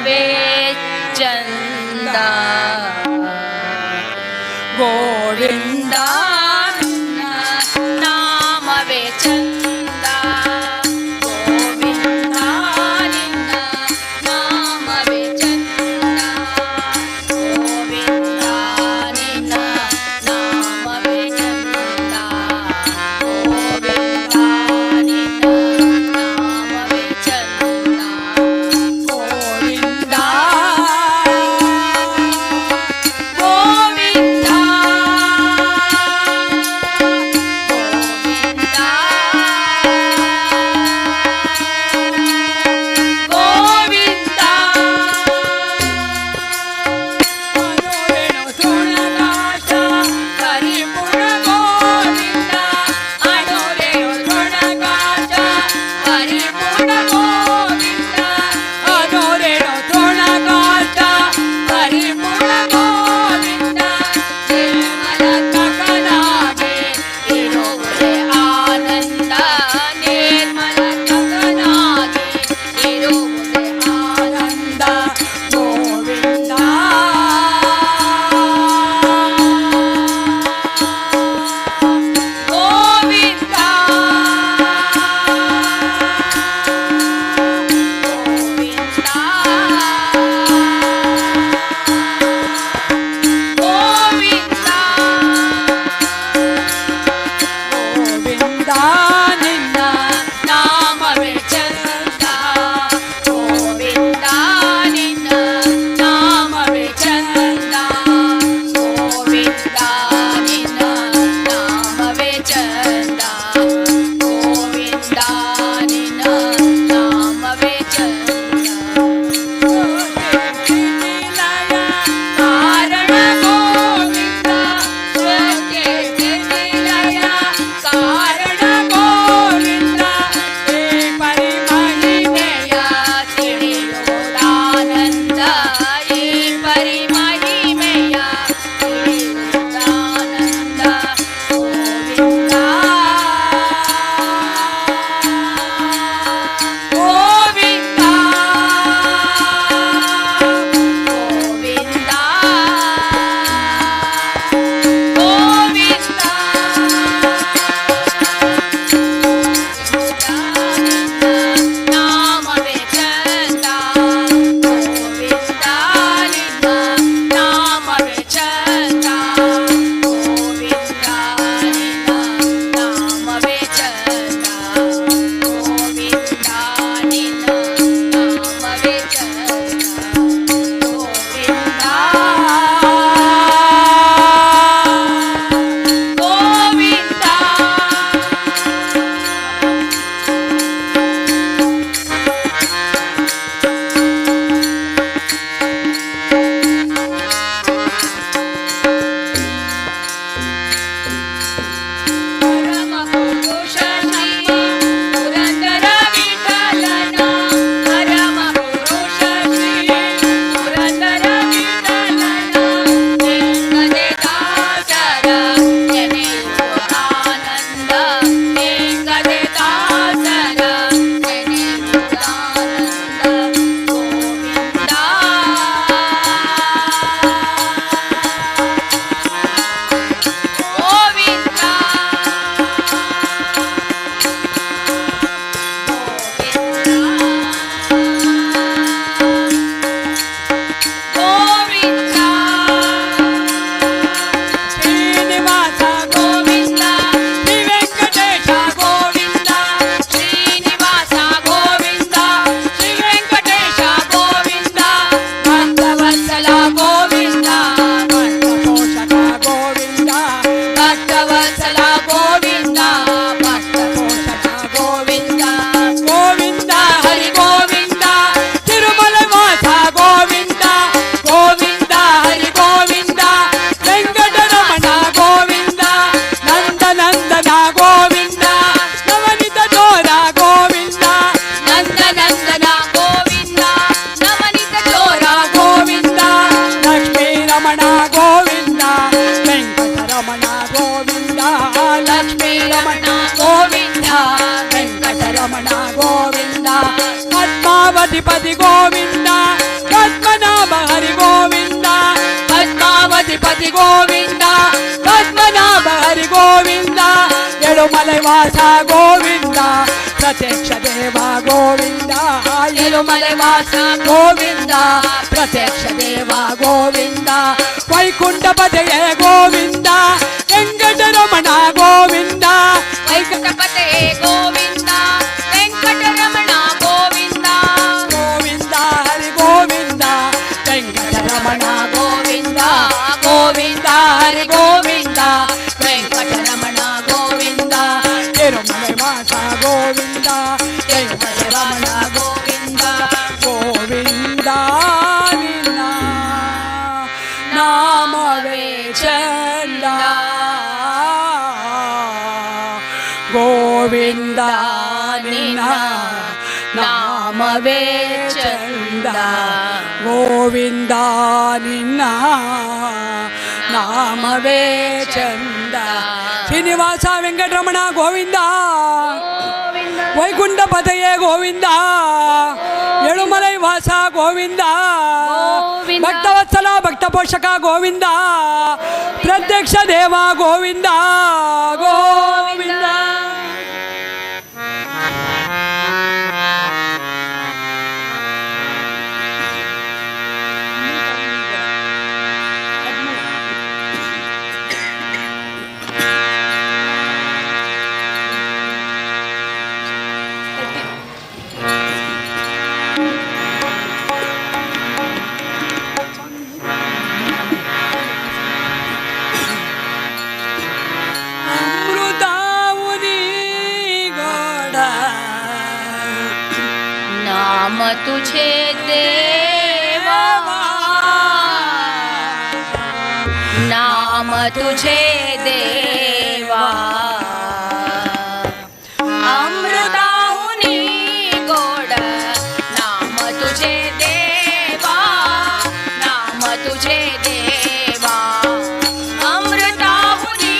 ನಾಮವೇ ಚಂದ ಗೋವಿಂದ ನಿನ್ನ ನಾಮವೇ ಚಂದ ಗೋವಿಂದ ನಿನ್ನ ನಾಮವೇ ಚಂದ ಗೋವಿಂದ ನಿನ್ನ ನಾಮವೇ ಚಂದ ಗೋವಿಂದ ನಿನ್ನ ನಾಮವೇ ಚಂದ ಗೋವಿಂದ ಗೋವಿಂದ ವೆಂಕಟರಮಣ ಗೋವಿಂದ ಪದ್ಮಾವತಿಪತಿ ಗೋವಿಂದ ಹರಿ ಗೋವಿಂದ ಪದ್ಮನಾಭ ಹರಿ ಗೋವಿಂದ ಏಳುಮಲೆ ವಾಸ ಗೋವಿಂದ ಪ್ರತ್ಯಕ್ಷ ದೇವ ಗೋವಿಂದ ಏಳುಮಲೆ ವಾಸ ಗೋವಿಂದ ಪ್ರತ್ಯಕ್ಷ ದೇವ ಗೋವಿಂದ ವೈಕುಂಠಪದಯೇ ಗೋವಿಂದ ವೆಂಕಟರಮಣ ಗೋವಿಂದ ವೈಕುಂಠಪತಯೇ ಗೋವಿಂದ ವೆಂಕಟರಮಣ ಗೋವಿಂದ ಗೋವಿಂದ ಹರಿ ಗೋವಿಂದ ವೆಂಕಟರಮಣ ಗೋವಿಂದ ಗೋವಿಂದ ಹರಿ ಗೋವಿಂದ ವೆಂಕಟರಮಣ ಗೋವಿಂದ ತಿರುಮಲೆ ವಾಸ ಗೋವಿಂದ ವೆಂಕಟರಮಣ ಗೋವಿಂದ ಗೋವಿಂದ ನಿನ್ನ ನಾಮವೇ ಚಂದ ಗೋವಿಂದ ನಿನ್ನ ನಾಮವೇ ಚಂದ ಗೋವಿಂದ ನಿನ್ನ ನಾಮವೇ ಚಂದ ಶ್ರೀನಿವಾಸ ವೆಂಕಟರಮಣ ಗೋವಿಂದ ವೈಕುಂಠಪದಯೇ ಗೋವಿಂದ ಏಳುಮಲೈ ವಾಸ ಗೋವಿಂದ ಭಕ್ತವತ್ಸಲ ಭಕ್ತ ಪೋಷಕ ಗೋವಿಂದ ಪ್ರತ್ಯಕ್ಷ ದೇವ ಗೋವಿಂದ ಗೋವಿಂದ नाम तुझे देवा नाम तुझे देवा अमृताहुनी गोड नाम तुझे देवा नाम तुझे देवा अमृताहुनी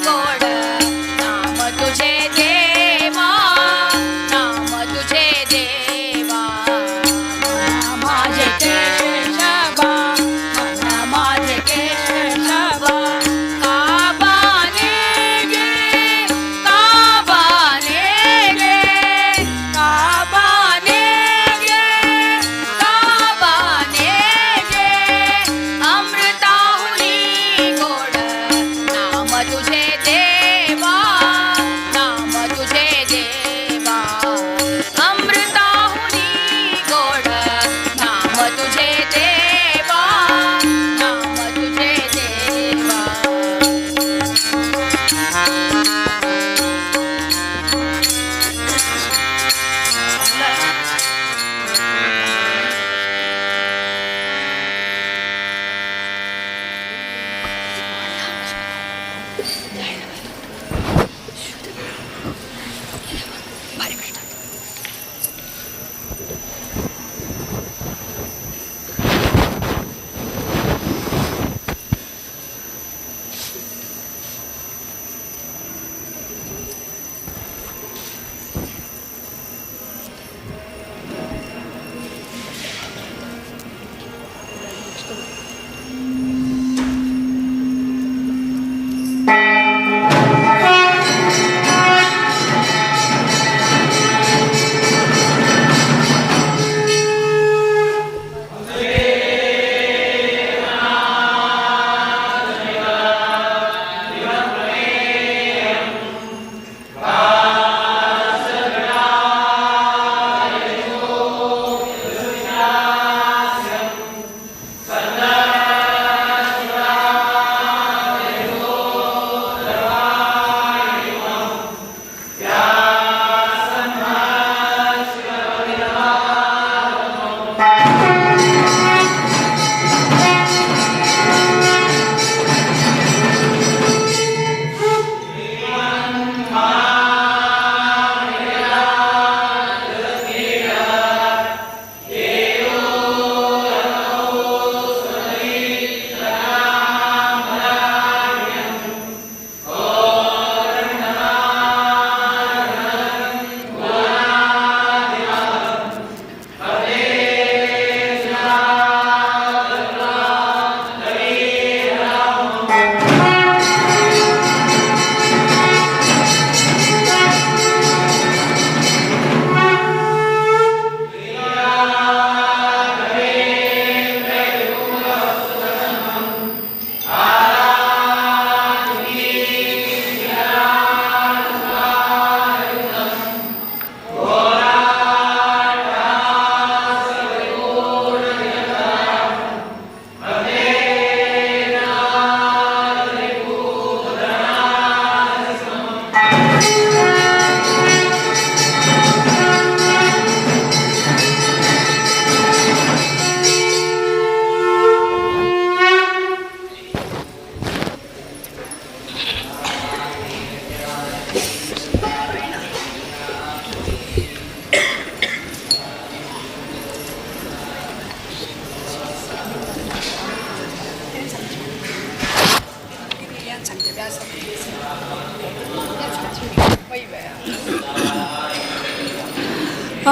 गोड नाम तुझे देवा नाम तुझे देवा माझे केशवा मना माझे केशवा काबाने गे काबाने गे काबाने गे काबाने गे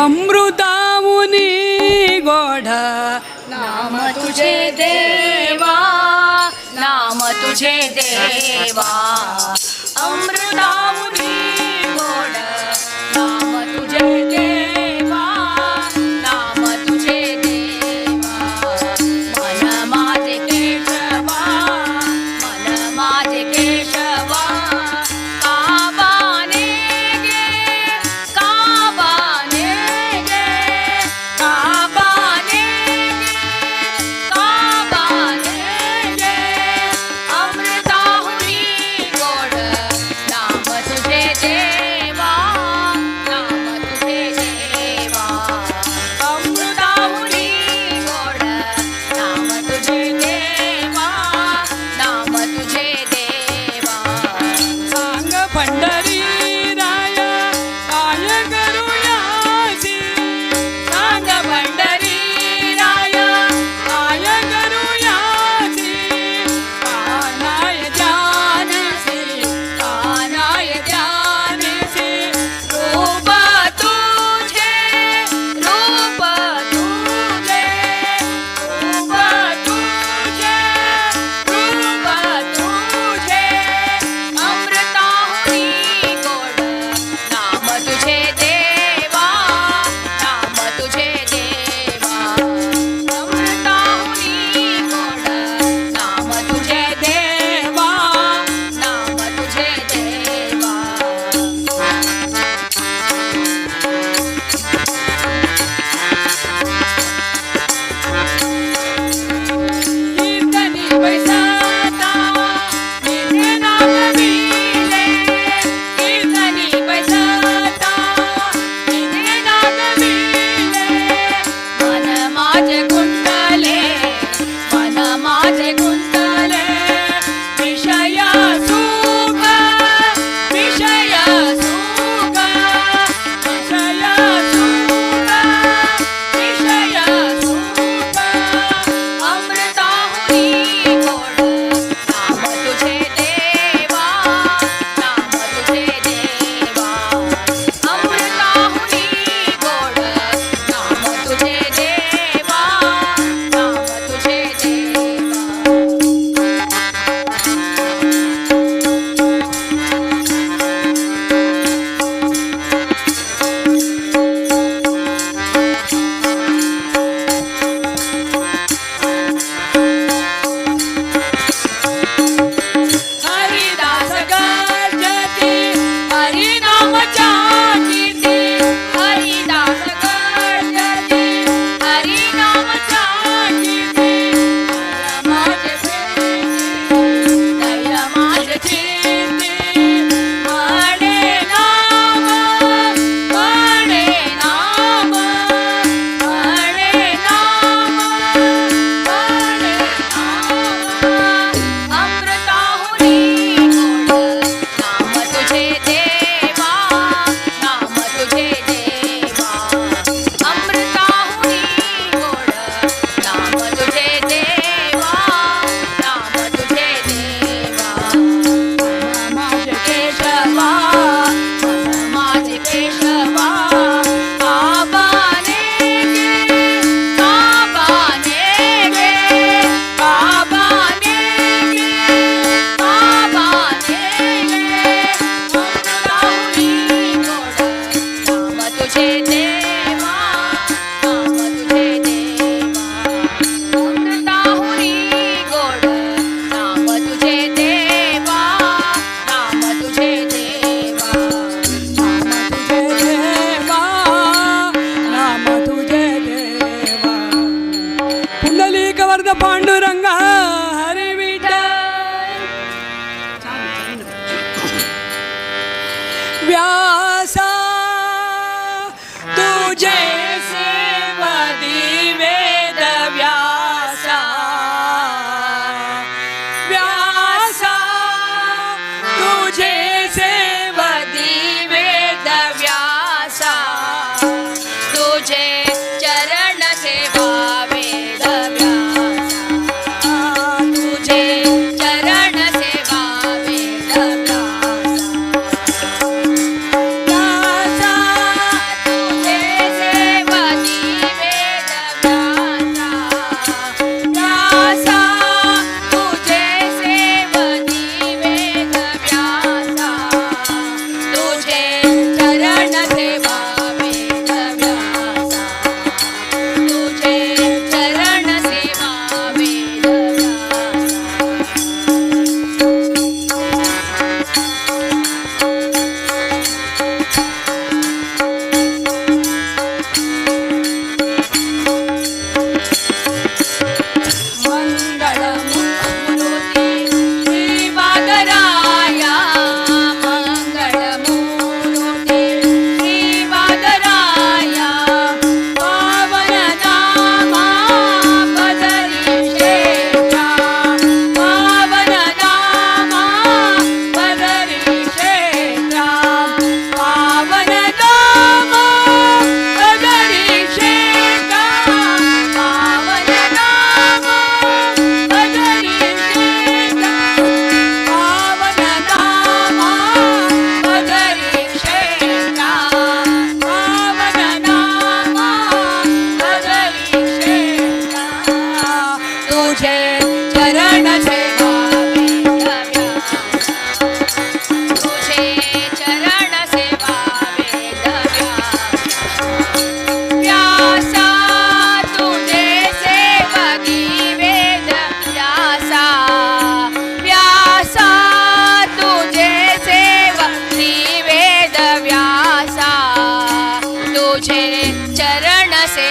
अमृतामुनी गोड नाम तुझे देवा, नाम तुझे देवा, अमृतामुनी गोड नाम तुझे देवा, नाम तुझे देवा, मन माझे केशवा, मन माझे केशवा, काबाने गे, काबाने गे, काबाने गे, काबाने गे, अमृताहुनी गोड नाम तुझे देवा, नाम तुझे देवा.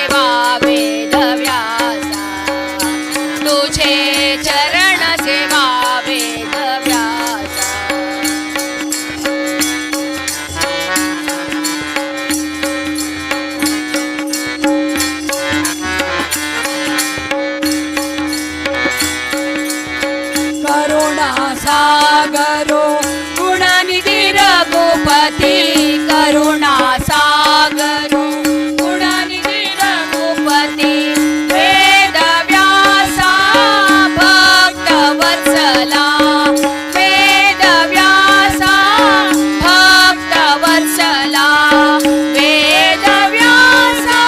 सेवा वेदव्यासा तुझे चरण सेवा वेदव्यासा करुणा सागरो गुणनिधी रघुपती करुणा सागरो गुणनिधी रघुपती वेदव्यासा भक्तवत्सला वेदव्यासा भक्तवत्सला वेदव्यासा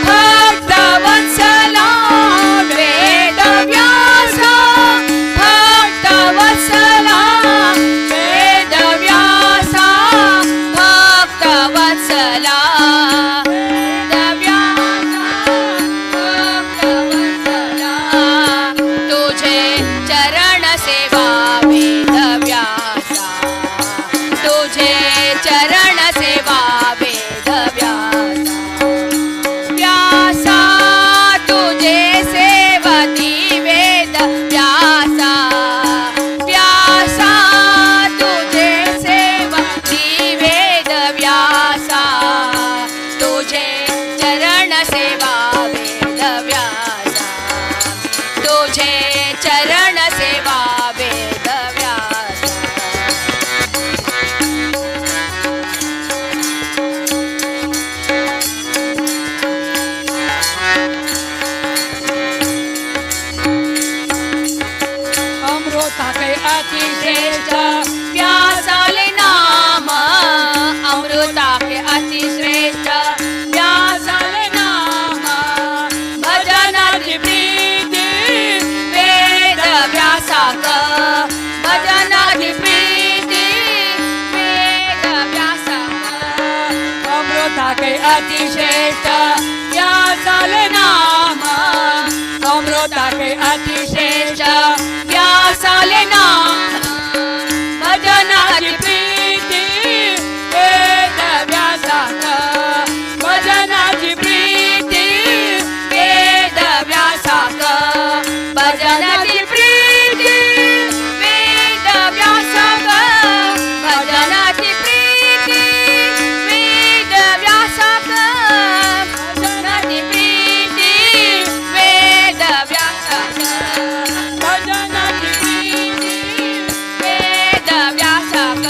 भक्तवत्सला वेदव्यासा भक्तवत्सला वेदव्यासा भक्तवत्सला वेदव्यासा भक्तवत्सला तुझे चरण सेवा वेदव्यासा तुझे चरण सेवा वेदव्यासा व्यासा तुझे सेवती वेद व्यासा व्यासा तुझे सेवती वेद व्यासा तुझे चरण सेवा वेद व्यासा तुझे चरण सेवा वेद व्यासा अमृता के अतिश्रेष्ठ व्यासाले नाम अमृता के अतिश्रेष्ठ व्यासाले नाम भजनाची प्रीती वेद व्यासाक भजनाची प्रीती वेद व्यासाक अमृता के अतिश्रेष्ठ व्यासाले नाम अमृता के अतिश्रेष्ठ व्यासाले नाम भजनाची प्रीती वेद व्यासाक भजनाची प्रीती वेद व्यासाक भजनाची प्रीती वेद व्यासाक भजनाची प्रीती वेद व्यासाक भजनाची प्रीती वेद व्यासाक भजनाची प्रीती वेद व्यासाक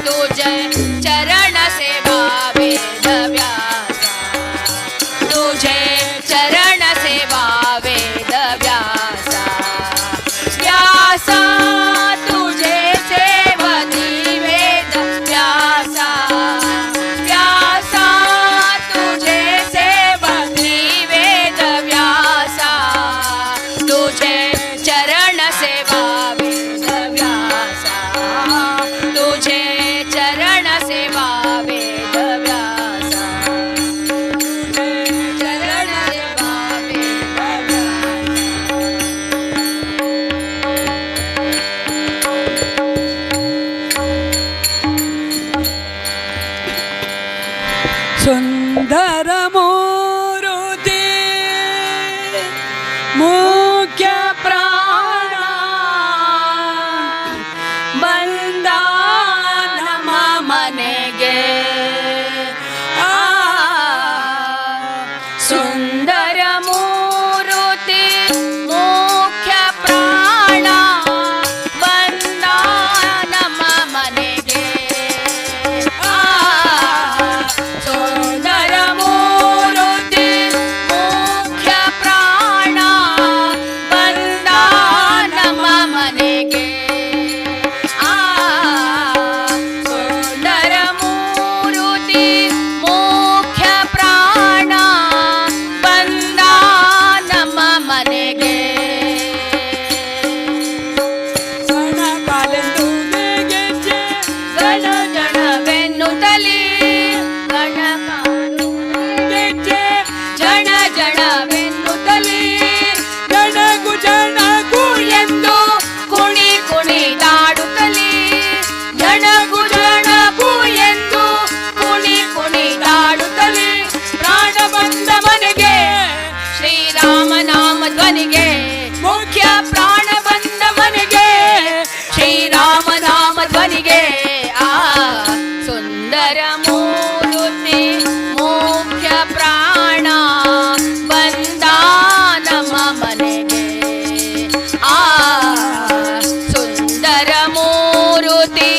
तुझे चरण सेवा वेद व्यासा तुझे चरण सेवा वेद व्यासा व्यासा तुझे सेवती वेद व्यासा व्यासा तुझे सेवती वेद व्यासा तुझे चरण सेवा वेद व्यासा तुझे चरण सेवा वेद व्यासा तुझे चरण सेवा वेद सुंदर मूर्ती मुख्य प्राणा बंदान मनेगे सुंदर मूर्ती मुख्य प्राणा बंदान मनेगे सुंदर मूर्ती मुख्य प्राणा बंदान मनेगे सुंदर मूर्ती मुख्य प्राणा बंदान ಧ್ವನಿಗೆ ಮುಖ್ಯ ಪ್ರಾಣ ಬಂದ ಮನೆಗೆ ಶ್ರೀರಾಮ ನಾಮ ಧ್ವನಿಗೆ ಆ ಸುಂದರ ಮೂರುತಿ ಮುಖ್ಯ ಪ್ರಾಣ ಬಂದ ನಮ್ಮ ಮನೆಗೆ ಆ ಸುಂದರ ಮೂರುತಿ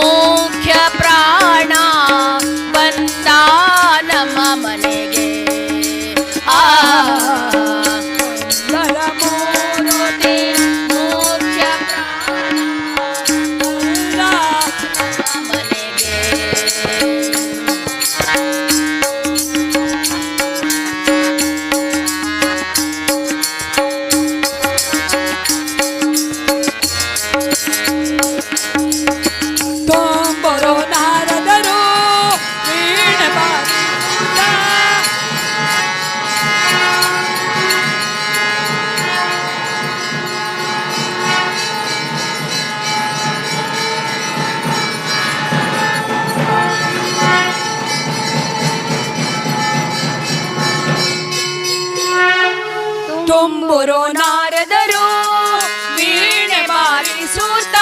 ಮುಖ್ಯ ಪ್ರಾಣ ಬಂದ ನಮ್ಮ ಮನೆಗೆ ಆ ಸುಂದರ ಮೂರುತಿ ಮುಖ್ಯ ಪ್ರಾಣ ಬಂದ ನಮ್ಮ ಮನೆಗೆ ತೊಂಬರೋ ನಾರದರು ವೀಣೆ ಬಾರಿಸುತ್ತ ತುಂಬುರೋ ನಾರದರು ವೀಣೆ ಬಾರಿಸುತ್ತ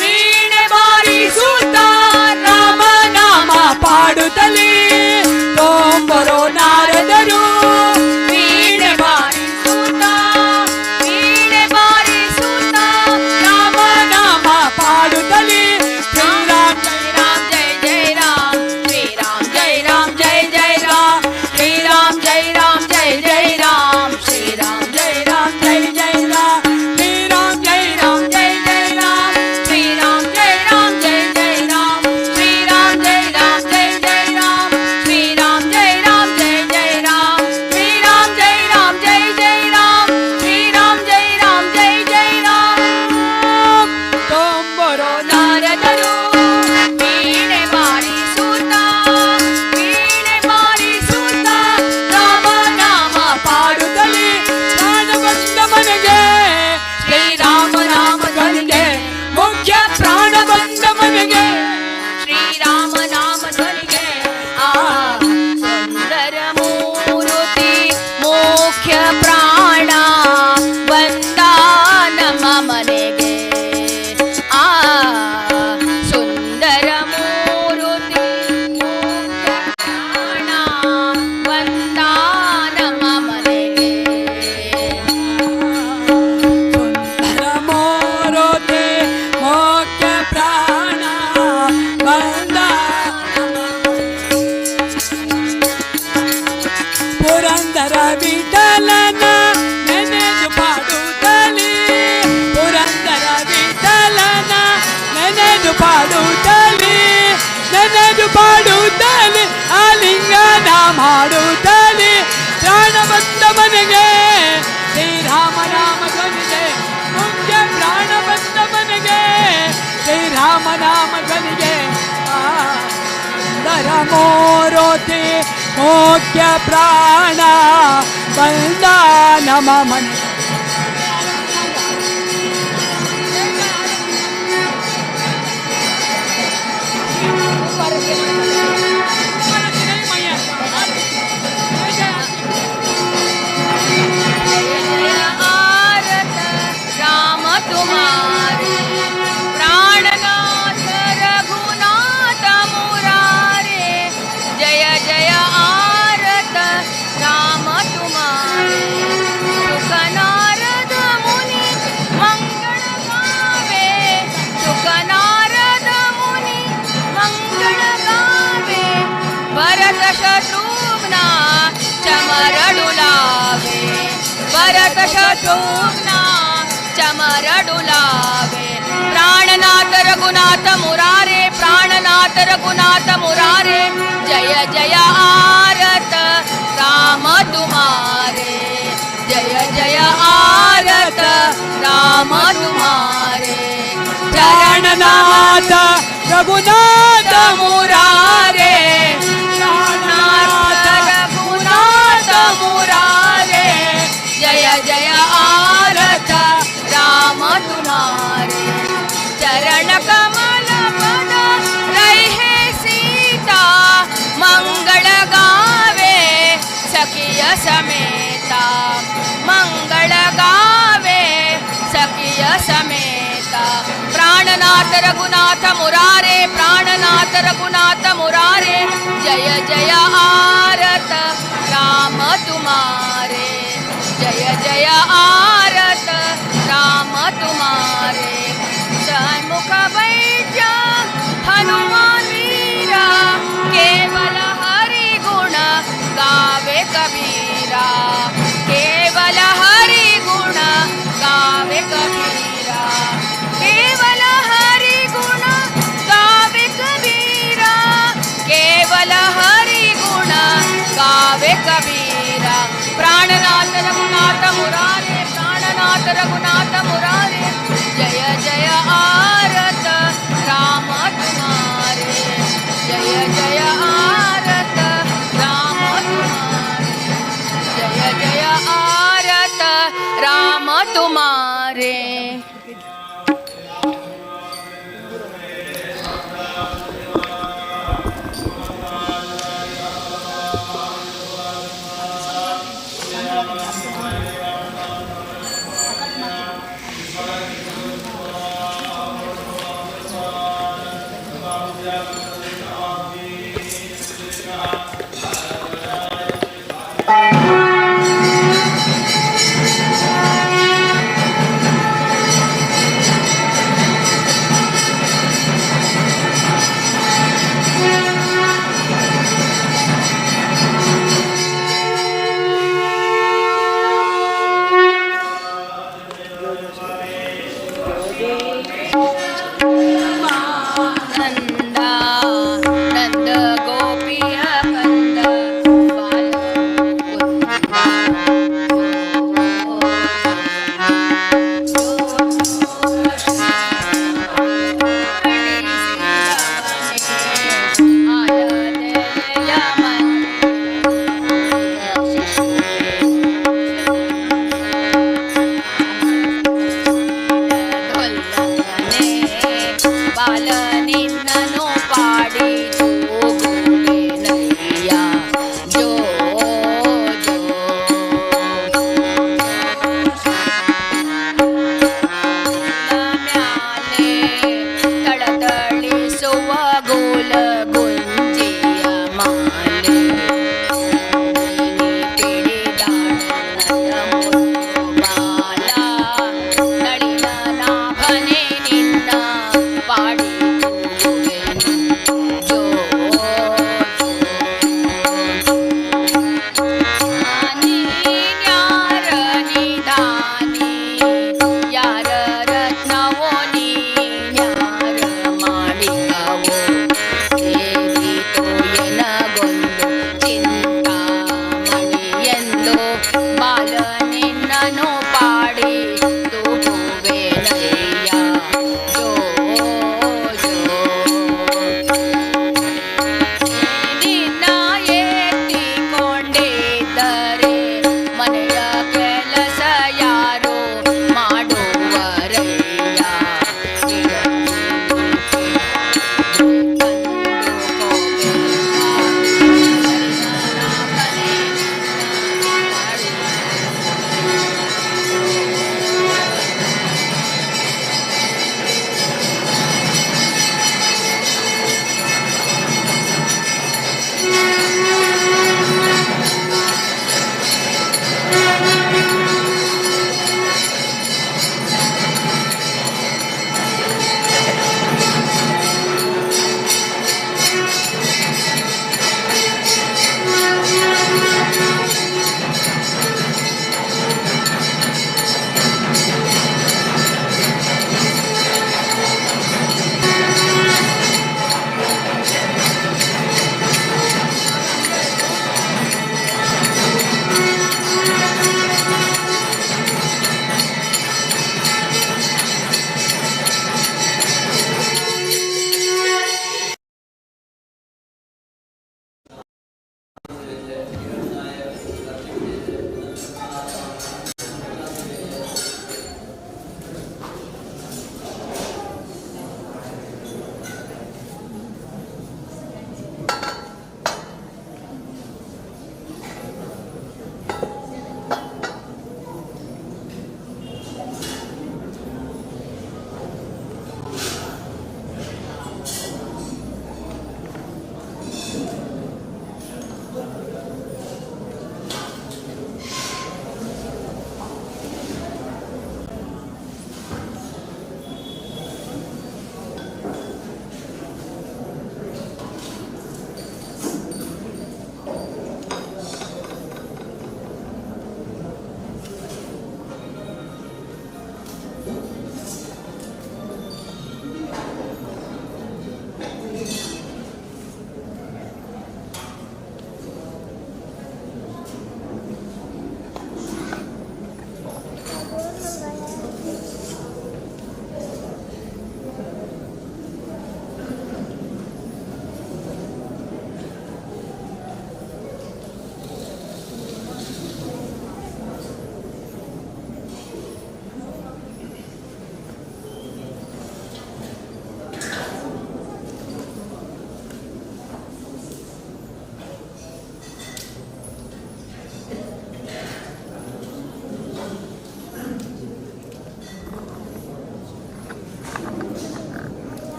ವೀಣೆ ಬಾರಿಸುತ್ತ ರಾಮ ನಾಮ ಪಾಡುತ್ತಲೇ ತುಂಬುರೋ ನಾರದರು ವೀಣೆ ಬಾರಿಸುತ್ತ ವೀಣೆ ಬಾರಿಸುತ್ತ ರಾಮ ನಾಮ ಪಾಡುತ್ತಲೇ ಶ್ರೀರಾಮ್ ಜೈ ರಾಮ್ ಜೈ ಜೈ ರಾಮ್ ಶ್ರೀರಾಮ್ ಜೈ ರಾಮ್ ಜೈ ಜೈ ರಾಮ್ ಶ್ರೀರಾಮ್ ಜೈ ರಾಮ್ ಜೈ ಜೈ ರಾಮ್ ಶ್ರೀರಾಮ್ ಜೈ ರಾಮ್ ಜೈ ಜೈ ರಾಮ್ ಶ್ರೀರಾಮ್ ಜೈ ರಾಮ್ ಜೈ ಜೈ ರಾಮ್ ಶ್ರೀರಾಮ್ ಜೈ ರಾಮ್ ಜೈ ಜೈ ರಾಮ್ ಶ್ರೀರಾಮ್ ಜೈ ರಾಮ್ ಜೈ ಜೈ ರಾಮ್ ಶ್ರೀರಾಮ್ ಜೈ ರಾಮ್ ಜೈ ಜೈ ರಾಮ್ ಶ್ರೀರಾಮ್ ಜೈ ರಾಮ್ ಜೈ ಜೈ ರಾಮ್ ತೊಂಬರೋ ನಾರದರು ವೀಣೆ ಬಾರಿಸುತ್ತ ವೀಣೆ ಬಾರಿಸುತ್ತ ರಾಮ ನಾಮ ಪಾಡುತ್ತಲೇ ಪ್ರಾಣ ಬಂದ ಮನೆಗೆ ಶ್ರೀರಾಮ ನಾಮ ಧ್ವನಿಗೆ ಮುಖ್ಯ ಪ್ರಾಣ ಬಂದ ಮನೆಗೆ ಶ್ರೀರಾಮ ನಾಮ ಧ್ವನಿಗೆ ಆ ಸುಂದರ ಮೂರುತಿ ಮುಖ್ಯ ಪ್ರಾಣ ಬಂದ ನಮ್ಮ ಮನೆಗೆ ಆ ಸುಂದರ ಮೂರುತಿ ಮುಖ್ಯ ಪ್ರಾಣ ಬಂದ ನಮ್ಮ ಮನೆಗೆ ಸುಂದರ ಮೂರುತಿ ಮುಖ್ಯ ಪ್ರಾಣ ಬಂದ ಪುರಂದರ ವಿಠಲನ ನೆನೆದು ಪಾಡುತ್ತಲೇ ಪುರಂದರ ವಿಠಲನ ನೆನೆದು ಪಾಡುತ್ತಲೇ ಆಲಿಂಗನ ಮಾಡುತ್ತಲೇ ಪ್ರಾಣ ಬಂದ ಮನೆಗೆ ಶ್ರೀರಾಮ ನಾಮ ಧ್ವನಿಗೆ ಮುಖ್ಯ ಪ್ರಾಣ ಬಂದ ಮನೆಗೆ ಶ್ರೀರಾಮ ನಾಮ ಧ್ವನಿಗೆ ಆ ಸುಂದರ ಮೂರುತಿ ಮುಖ್ಯ ಪ್ರಾಣ ಬಂದ ನಮ್ಮ ಮನೆಗೆ आरत राम तुम्हारे प्राणनाथ रघुनाथ मुरारे जय जय आरत राम तुम्हारे सुख नारद मुनि मंगल गावे सुख नारद मुनि मंगल गावे भरत शत्रुघ्न चमर डुलावे भरत शत्रुघ्न चमर डुलावे प्राणनाथ रघुनाथ मुरारे प्राणनाथ रघुनाथ मुरारे जय जय आरत राम तुम्हारे जय जय आरत राम तुम्हारे प्राणनाथ रघुनाथ मुरारे प्राणनाथ रघुनाथ मुरारे जय जय आरत राम तुम्हारे चरण कमल पद रहे सीता मंगल गावे सखिय समेता मंगल गावे सखिय समेत प्राणनाथ रघुनाथ मुरारे प्राणनाथ रघुनाथ मुरारे जय जय आरत राम तुम्हारे जय जय आरत राम तुम्हारे सन्मुख बैठा हनुमान वीरा केवल हरि गुण गावे कबीरा केवल हरि गुण गावे कबीरा केवल हरि गुण गावे कबीरा केवल हरि गुण गावे कबीरा प्राणनाथ रघुनाथ मुरारे प्राणनाथ रघुनाथ मुरारे जय जय आरत राम तुम्हारे जय जय आरत राम तुम्हारे जय जय आरत राम तुम्हारे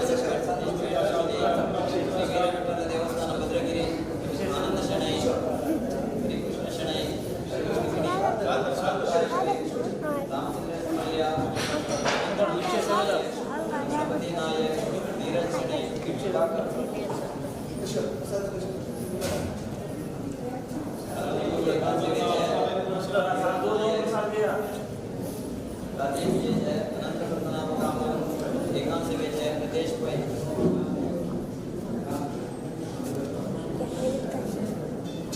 शिक्षा